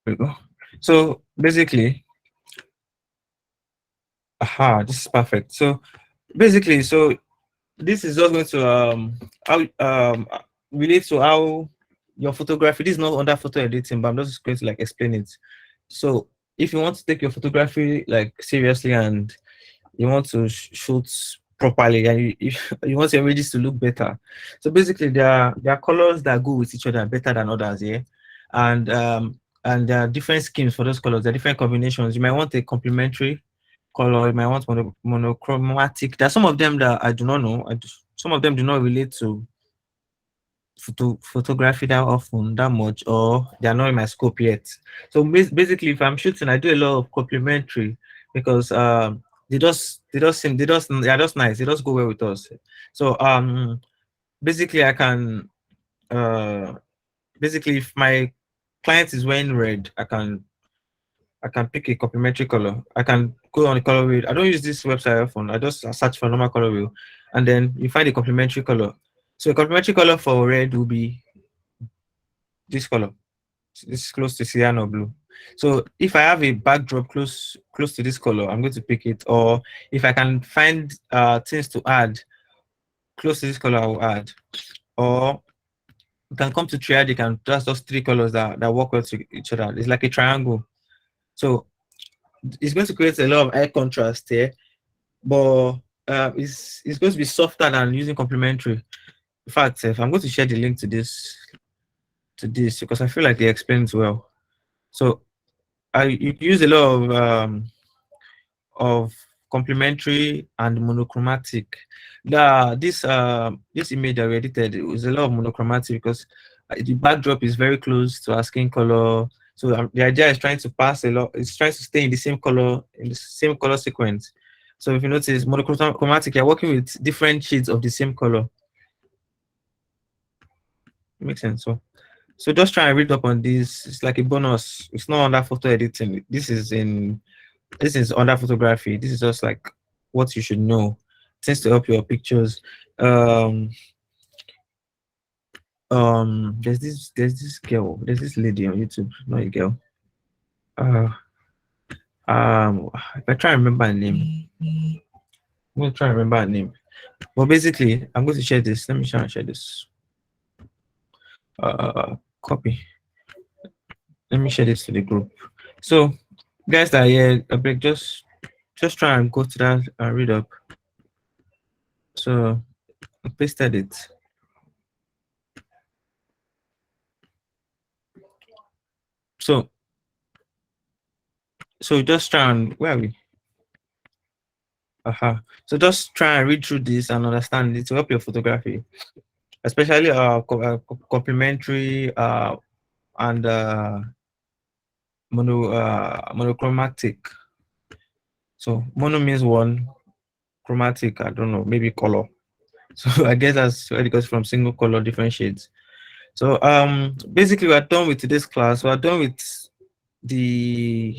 There we go. So basically, this is perfect. So basically, this is just going to how relate to how your photography. This is not under photo editing, but I'm just going to like explain it. So if you want to take your photography like seriously, and you want to shoot properly, and you want your images to look better, so basically there are colors that go with each other better than others, yeah. And there are different schemes for those colors. There are different combinations. You might want a complementary color. You might want monochromatic. There are some of them that I do not know. Some of them do not relate to photography that often, that much, or they are not in my scope yet. So basically, if I'm shooting, I do a lot of complementary, because they are just nice. They just go well with us. So basically, I can basically, if my client is wearing red, I can pick a complementary color. I can go on the color wheel. I don't use this website often. I just search for normal color wheel, and then you find a complementary color. So a complementary color for red will be this color. This is close to cyan or blue. So if I have a backdrop close to this color, I'm going to pick it. Or if I can find things to add close to this color, I will add. Or you can come to triadic, and that's those three colors that work well to each other. It's like a triangle. So it's going to create a lot of eye contrast here, but it's going to be softer than using complementary. In fact, if I'm going to share the link to this because I feel like they explain it well. So you use a lot of complementary and monochromatic. This image that we edited, it was a lot of monochromatic because the backdrop is very close to our skin color. So the idea is trying to pass a lot. It's trying to stay in the same color sequence. So if you notice monochromatic, you're working with different shades of the same color. Makes sense. So just try and read up on this. It's like a bonus. It's not under photo editing. This is under photography. This is just like what you should know. Tends to help your pictures. There's this lady on YouTube, not a girl. If I try and remember her name, I'm gonna try and remember her name. But basically, I'm going to share this. Let me try and share this. Copy. Let me share this to the group. So, guys that are here, a break, just try and go to that and read up. So, I pasted it. So just try and where are we? So just try and read through this and understand it to help your photography, especially complementary and monochromatic. So mono means one, chromatic, I don't know, maybe color. So I guess that's where it goes from single color, different shades. So basically we're done with today's class. We're done with the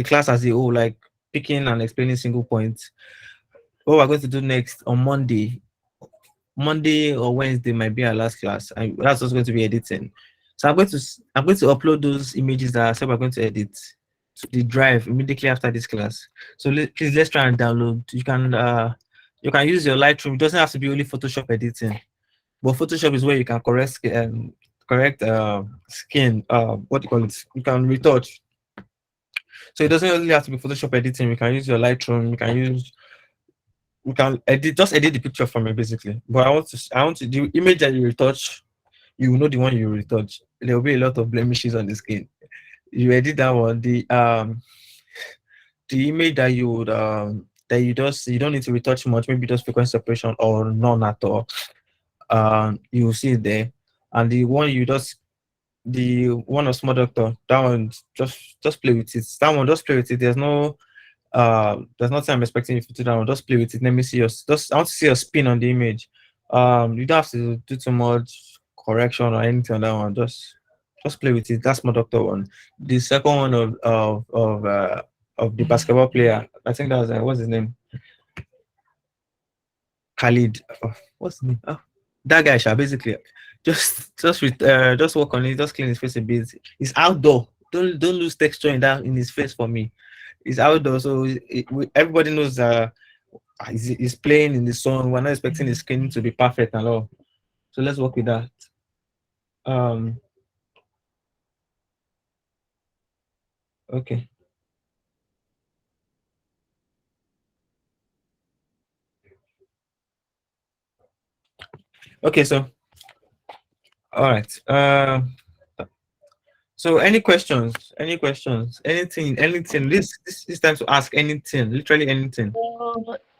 class as a whole, like picking and explaining single points. What we're going to do next on Monday or Wednesday might be our last class, and that's also going to be editing. So I'm going to upload those images that I said we're going to edit to the drive immediately after this class. So please let's try and download. You can use your Lightroom. It doesn't have to be only Photoshop editing, but Photoshop is where you can correct skin. What do you call it? You can retouch. So it doesn't really have to be Photoshop editing. You can use your Lightroom. We can just edit the picture from it basically. But I want to the image that you retouch, you will know the one you retouch. There will be a lot of blemishes on the skin. You edit that one. The image that you would you don't need to retouch much, maybe just frequency separation or none at all. You will see it there. And the one of Small Doctor, that one just play with it. That one just play with it. There's nothing I'm expecting you to do that one. Just play with it. Let me see I want to see your spin on the image. You don't have to do too much correction or anything on that one. Just play with it. That's Small Doctor one. The second one of the basketball player, I think that was what's his name? Khalid. What's his name? That guy, basically. Just work on it. Just clean his face a bit. It's outdoor. Don't lose texture in his face for me. It's outdoor, so everybody knows he's playing in the sun. We're not expecting his skin to be perfect and all. So let's work with that. Okay. Okay, so all right. So any questions? Anything? This time to ask anything, literally anything.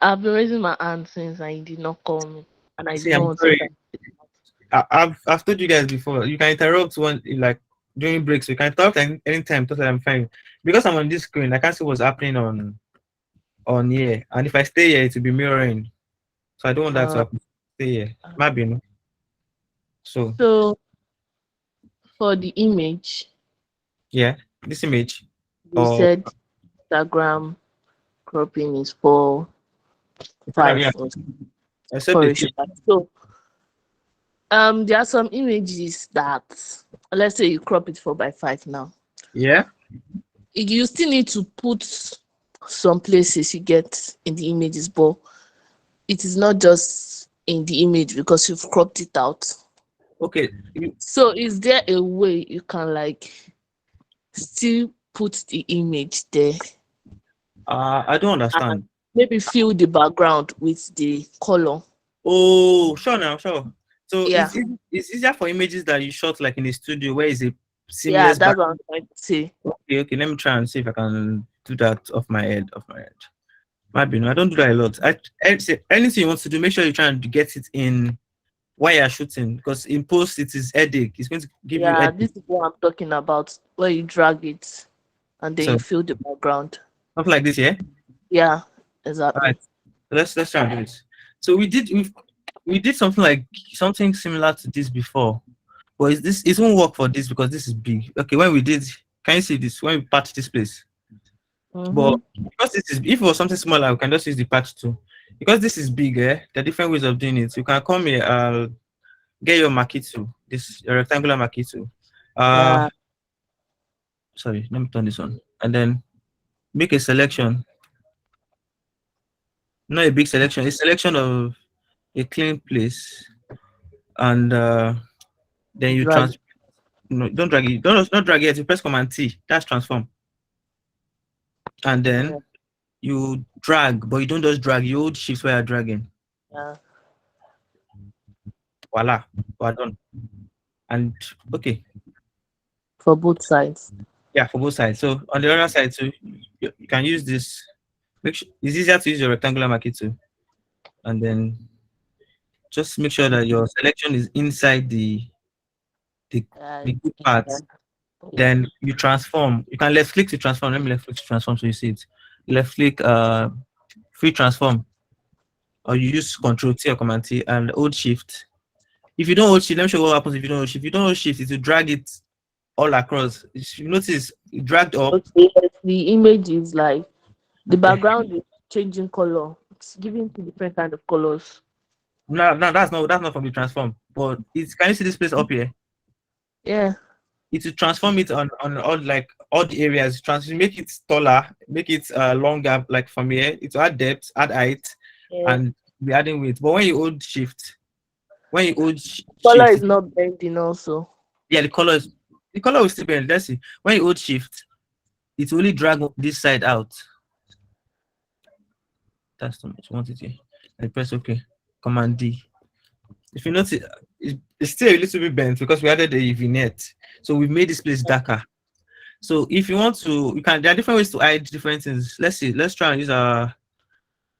I've been raising my hand since I did not call me, and I
See,
don't
I'm
want
sorry.
to.
I've told you guys before. You can interrupt when like during breaks. You can talk anytime. Totally, I'm fine. Because I'm on this screen, I can't see what's happening on here. And if I stay here, it will be mirroring. So I don't want that to happen. Stay here. Maybe no.
So for the image,
yeah, this image.
you said Instagram cropping is 4:5.
Yeah. I said
So there are some images that, let's say you crop it 4:5 now.
Yeah.
You still need to put some places you get in the images, but it is not just in the image because you've cropped it out.
Okay.
So is there a way you can like still put the image there?
I don't understand.
And maybe fill the background with the color.
Oh, sure. So
yeah,
it's easier for images that you shot like in the studio where is a seamless.
Yeah, that's what I'm trying to say.
Okay. Let me try and see if I can do that off my head. Maybe no, I don't do that a lot. Anything you want to do, make sure you try and get it in while you're shooting, because in post it is headache. It's going to give you
Yeah,
headache.
this is what I'm talking about, where you drag it and then you
So
fill the background.
something like this, yeah.
Yeah,
All right,
exactly.
let's try and do this. So we did something like something similar to this before, but it won't work for this because this is big. Okay, when we did, can you see this? When we patch this place, but
Mm-hmm.
because this is, if it was something smaller, we can just use the patch tool. Because this is big, there are different ways of doing it. You can come here, get your marquee tool, this your rectangular marquee tool.
Yeah,
Sorry, let me turn this on, and then make a selection. Not a big selection, a selection of a clean place, and then you
drag.
no, don't drag it, don't drag it. You press Command T. That's transform, and
Yeah,
then you drag, but you don't just drag. You hold shift while you're dragging.
yeah.
Voila, we're done. And okay,
For both sides.
yeah, for both sides. So on the other side, so you can use this. Make sure it's easier to use your rectangular marquee tool, and then just make sure that your selection is inside the, the
It's
good parts.
inside. Yeah.
Then you transform. You can left click to transform. Let me left click to transform so you see it. Left click, free transform, or you use Control T or Command T and hold Shift. If you don't hold Shift, let me show you what happens if you don't hold Shift. If you don't hold Shift, it will drag it all across. If you notice, it dragged up.
Okay, yes, the image is like the
Eh,
background is changing color. It's giving to different kind of colors.
no, that's not from the transform. But it's, can you see this place up here?
Yeah.
It will transform it on all like odd areas. Make it taller, make it longer. Like from here, it will add depth, add height,
Yeah.
and be adding weight. But when you hold Shift, when you hold
Color is
Shift,
not bending also.
yeah, the color will still be. Let's see. When you hold Shift, it will only drag this side out. That's too much. Want it here. I press OK. Command D. If you notice, it's still a little bit bent because we added a vignette. So we made this place darker. So if you want to, you can. There are different ways to hide different things. Let's see. Let's try and use our.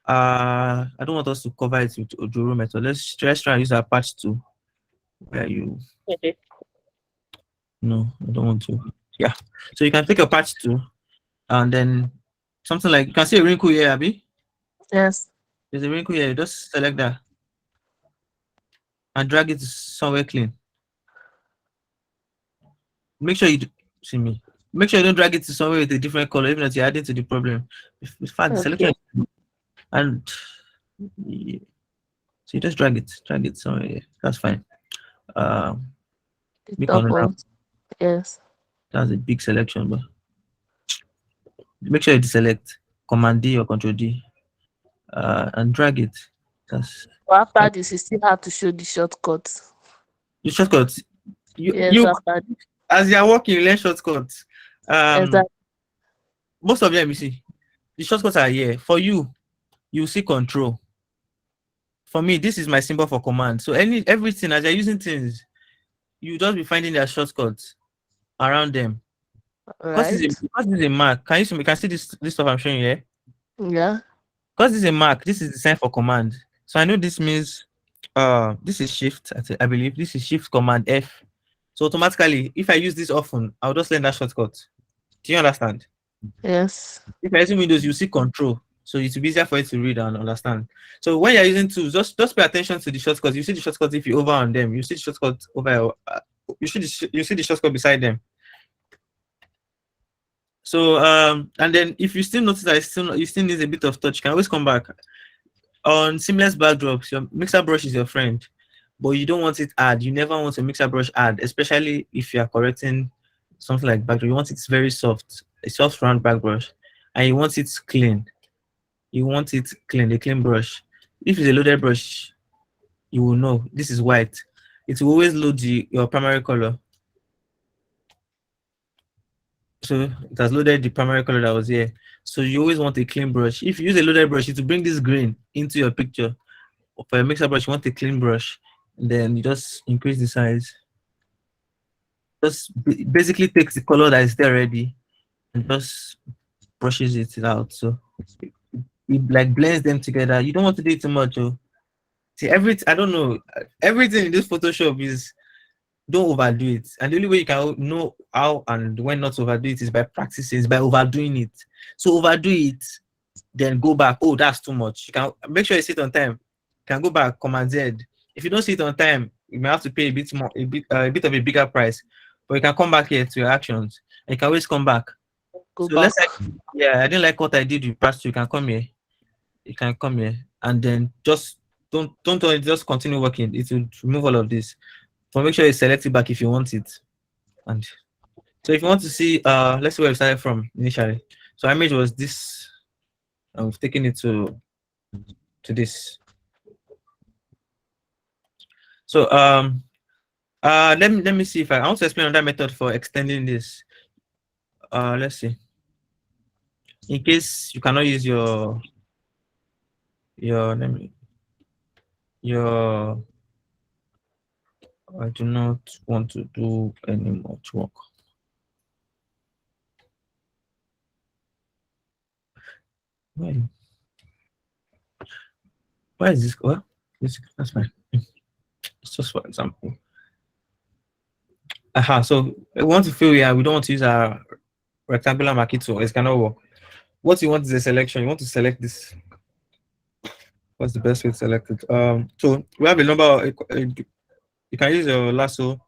I don't want us to cover it with Ojoro method. Let's try and use our patch tool. Where you?
Okay.
No, I don't want to. Yeah. So you can take a patch tool and then something like, you can see a wrinkle here, Abby.
Yes.
There's a wrinkle here. Just select that and drag it somewhere clean. Make sure you see me. Make sure you don't drag it to somewhere with a different color, even if you're adding to the problem. In fact, the
Okay.
selection and yeah. So you just drag it somewhere. Yeah, that's fine.
The
Make
top
another.
one. Yes.
That's a big selection, but make sure you deselect Command D or Control D, and drag it. That's
But after this, you still have to show the shortcut.
the shortcuts.
Yes,
You
after this.
as you're working, you learn shortcuts.
Exactly.
Most of them you see the shortcuts are here for you. You see Control. For me, this is my symbol for command. So everything as you're using things, you just be finding their shortcuts around them.
Right.
Because this is a mark. Can you see this stuff I'm showing you here?
Yeah.
Because this is a mark, this is the sign for command. So I know this means this is shift, I believe. This is shift command F. So automatically, if I use this often, I'll just learn that shortcut. Do you understand?
Yes.
If you're using Windows, you see control. So it will be easier for you to read and understand. So when you're using tools, just pay attention to the shortcuts. You see the shortcuts if you over on them. You see the shortcut over. You see the shortcut beside them. So and then if you still notice that you still need a bit of touch, you can always come back. On seamless backdrops, your mixer brush is your friend, but you don't want it hard. You never want a mixer brush hard, especially if you are correcting something like backdrop. You want it very soft, a soft round back brush, and you want it clean. You want it clean, a clean brush. If it's a loaded brush, you will know this is white. It will always load your primary color. So it has loaded the primary color that was here. So you always want a clean brush. If you use a loaded brush, it will bring this green into your picture. For a mixer brush, you want a clean brush. And then you just increase the size. Just basically takes the color that is there already and just brushes it out. So it like blends them together. You don't want to do it too much. Oh. See, I don't know. Everything in this Photoshop is don't overdo it. And the only way you can know how and when not to overdo it is by practicing, is by overdoing it. So overdo it, then go back. Oh, that's too much. You can make sure you sit on time. You can go back, Command Z. If you don't sit on time, you may have to pay a bit more, a bit of a bigger price. But you can come back here to your actions. And you can always come back.
Go
So
back.
let's say, yeah, I didn't like what I did with past. You can come here. You can come here, and then just don't just continue working. It will remove all of this. So make sure you select it back if you want it. And so if you want to see, let's see where we started from initially. So our image was this, and we've taken it to this. So let me see if I want to explain another method for extending this. Let's see. In case you cannot use your let me your I do not want to do any much work. Why is this? Well, that's fine. It's just for example. So we want to fill here. We don't want to use our rectangular marquee tool. It cannot work. What you want is a selection. You want to select this. What's the best way to select it? So we have a number. You can use your lasso,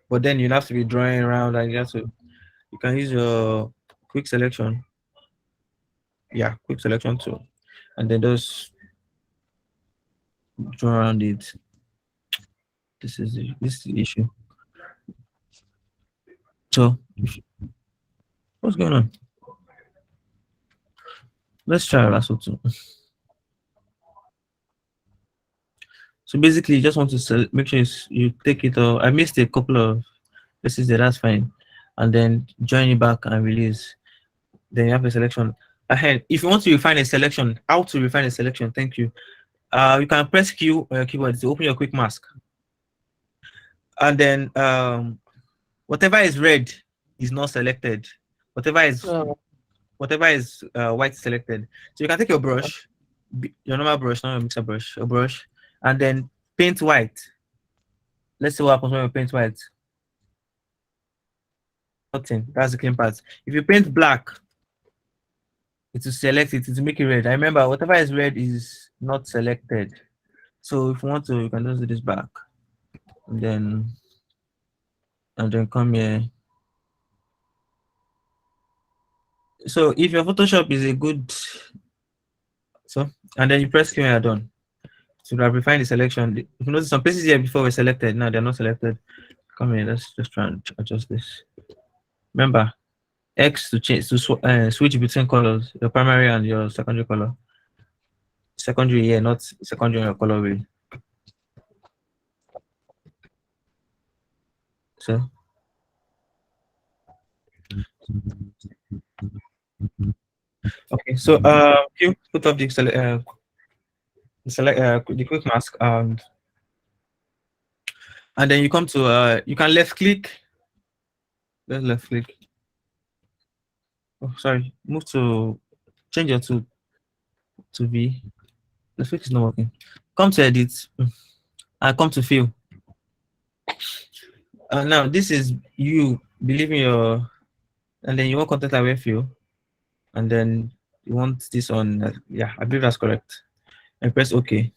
but then you have to be drawing around, and you can use your quick selection. Yeah, quick selection tool, and then just draw around it. This is the issue. So what's going on? Let's try lasso tool. So basically, you just want to make sure you take it. I missed a couple of places there. That's fine, and then join it back and release. Then you have a selection ahead. If you want to refine a selection, how to refine a selection? Thank you. You can press Q on your keyboard to open your quick mask, and then whatever is red is not selected. Whatever is white is selected. So you can take your brush, your normal brush, not your mixer brush, a brush, and then paint white. Let's see what happens when we paint white. Nothing. That's the clean part. If you paint black, it will select it to make it red. I remember whatever is red is not selected. So if you want to, you can just do this back, and then come here. So if your Photoshop is a good, and then you press Q and you're done. So you have refined the selection. If you notice some places here before were selected, now they're not selected. Come here, let's just try and adjust this. Remember, X to change to switch between colors, your primary and your secondary color. Secondary here, not secondary on your color wheel. So okay, so you put up the the quick mask, and then you come to you can left click. Let's left click. Oh, sorry, move to change your to V. The click is not working. Come to edit and come to fill. Now this is you believing your, and then you want content aware fill, and then you want this on. Yeah, I believe that's correct. And press OK.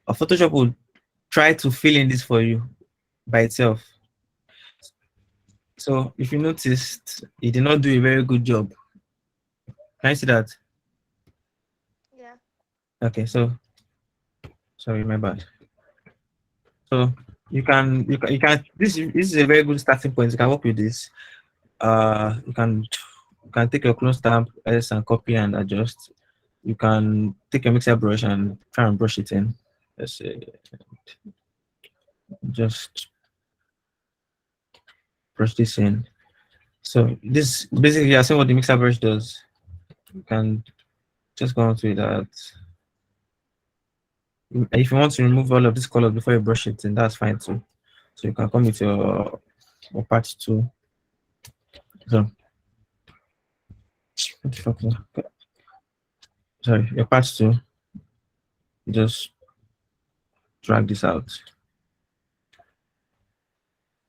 A Photoshop will try to fill in this for you by itself. So if you noticed, it did not do a very good job. Can you see that?
Yeah.
Okay, so sorry, my bad. So you can this is a very good starting point. You can work with this. You can take your clone stamp S and copy and adjust. You can take your mixer brush and try and brush it in. Let's say just brush this in. So this basically, you're seeing what the mixer brush does. You can just go on to that. If you want to remove all of this color before you brush it, then that's fine too. So you can come with your part 2. So sorry, your part 2. Just drag this out.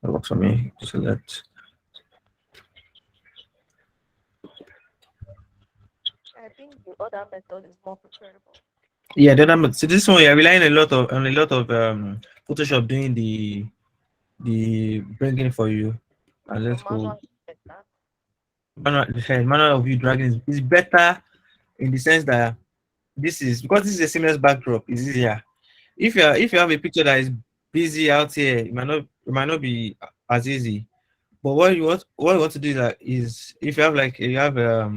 That works for me. Select.
I think the other method is more preferable.
Yeah, the other, so this one you're relying a lot of on a lot of Photoshop doing the bringing for you. And
So
let's go
manual is better.
manual of you dragging is better in the sense that this is because this is a seamless backdrop, it's easier. If you have a picture that is busy out here, it might not be as easy. But what you want to do is that is if you have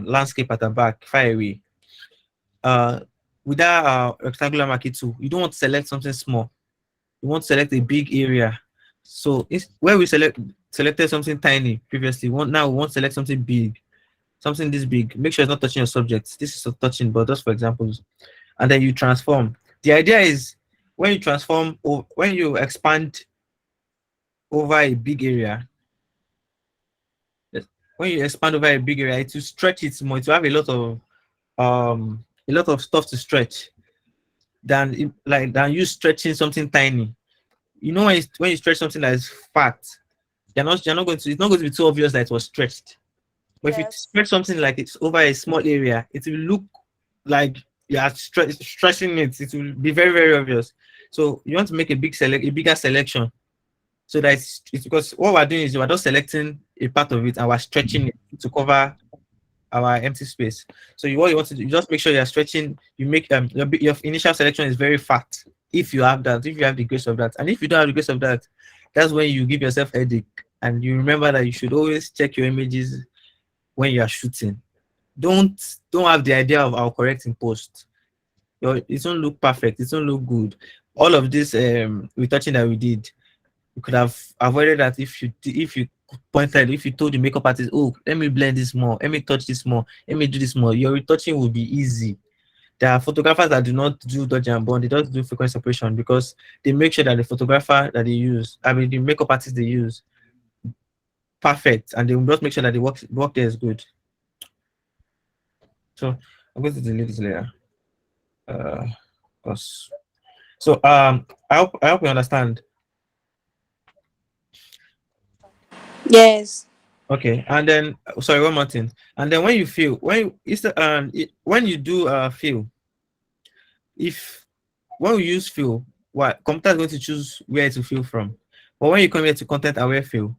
landscape at the back far away, uh with that rectangular marquee tool, you don't want to select something small. You want to select a big area. So it's where we selected something tiny previously. We want to select something big, something this big. Make sure it's not touching your subject. This is not touching, but just for examples. And then you transform. The idea is when you transform or when you expand over a big area, yes, when you expand over a big area, it will stretch it more. It will have a lot of stuff to stretch than you stretching something tiny. You know when you stretch something that is fat, you're not going to it's not going to be too obvious that it was stretched. But if you
Yes.
stretch something like it's over a small area, it will look like you are stretching it. It will be very, very obvious. So you want to make a bigger selection. So that it's because what we're doing is we're just selecting a part of it and we're stretching it to cover our empty space. So what you want to do, you just make sure you're stretching. You make your initial selection is very fat. If you have that, if you have the grace of that, and if you don't have the grace of that, that's when you give yourself headache. And you remember that you should always check your images when you are shooting. Don't have the idea of our correct in post. It won't look perfect. It won't look good. All of this retouching that we did, you could have avoided that if you pointed if you told the makeup artist, oh, let me blend this more, let me touch this more, let me do this more. Your retouching will be easy. There are photographers that do not do dodge and burn. They just do frequency separation because they make sure that the photographer that they use, I mean the makeup artist they use, perfect, and they will just make sure that the work there is good. So I'm going to delete this layer. Uh, 'cause- so I hope you understand.
Yes.
Okay, and then sorry, one more thing. And then when you feel when you do feel, if when we use feel, what computer is going to choose where to feel from. But when you come here to content aware feel,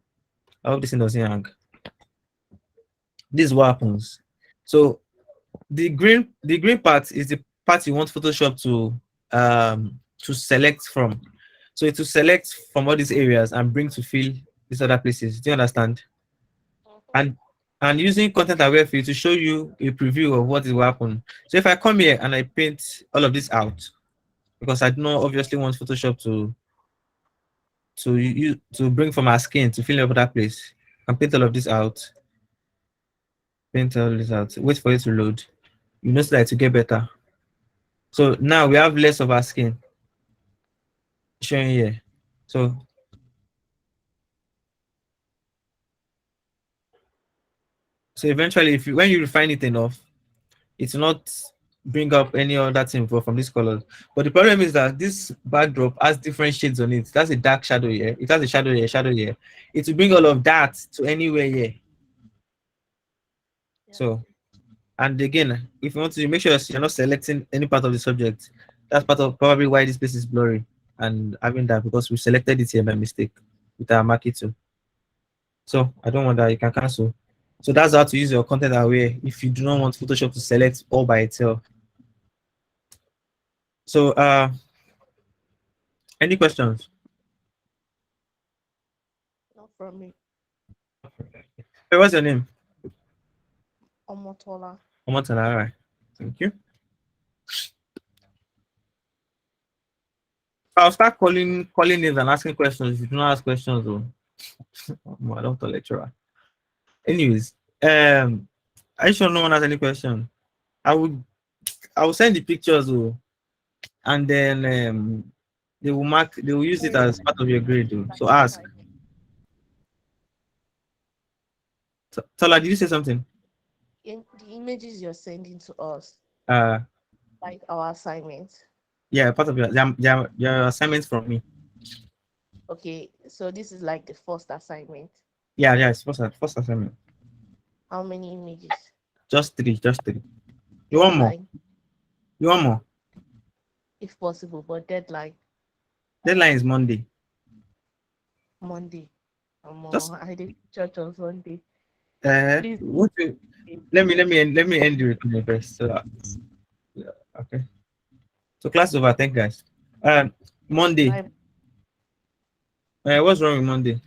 I hope this thing doesn't hang. This is what happens. So the green part is the part you want Photoshop to select from. So it will select from all these areas and bring to fill these other places. Do you understand?
Mhm.
And using content aware field to show you a preview of what will happen. So if I come here and I paint all of this out, because I do not obviously want Photoshop to bring from our skin to fill up that place, and paint all of this out, paint all this out, wait for it to load. You notice that it will get better. So now we have less of our skin showing here. So eventually, when you refine it enough, it will not bring up any other thing from this color. But the problem is that this backdrop has different shades on it. That's a dark shadow here. It has a shadow here. It will bring all of that to anywhere here.
Yeah.
So, and again, if you want to make sure you're not selecting any part of the subject, that's part of probably why this place is blurry and having that because we selected it here by mistake with our marquee tool. So I don't want that. You can cancel. So that's how to use your content aware if you do not want Photoshop to select all by itself. So any questions?
Not from me.
Hey, what's your name?
Omotola.
Omotala. All right. Thank you. I'll start calling names and asking questions. If you do not ask questions, though, I don't tell lecturer. Anyways, are you sure no one has any question? I would I will send the pictures, though, and then they will use it
Sorry,
as part of your grade, though.
like
So ask.
assignment.
Tola, did you say something?
In the images you're sending to us,
Uh,
like our assignment.
Yeah, part of your assignments from me.
Okay, so this is like the first assignment.
Yeah, it's first assignment.
How many images?
Just three. You want more?
Deadline,
You want more?
if possible, but deadline
Deadline is Monday.
Monday.
Just
I did church on Sunday.
uh,
Please.
what you, let me end the recording first. So yeah, okay. So class is over. Thank you guys. Monday.
Bye.
What's wrong with Monday?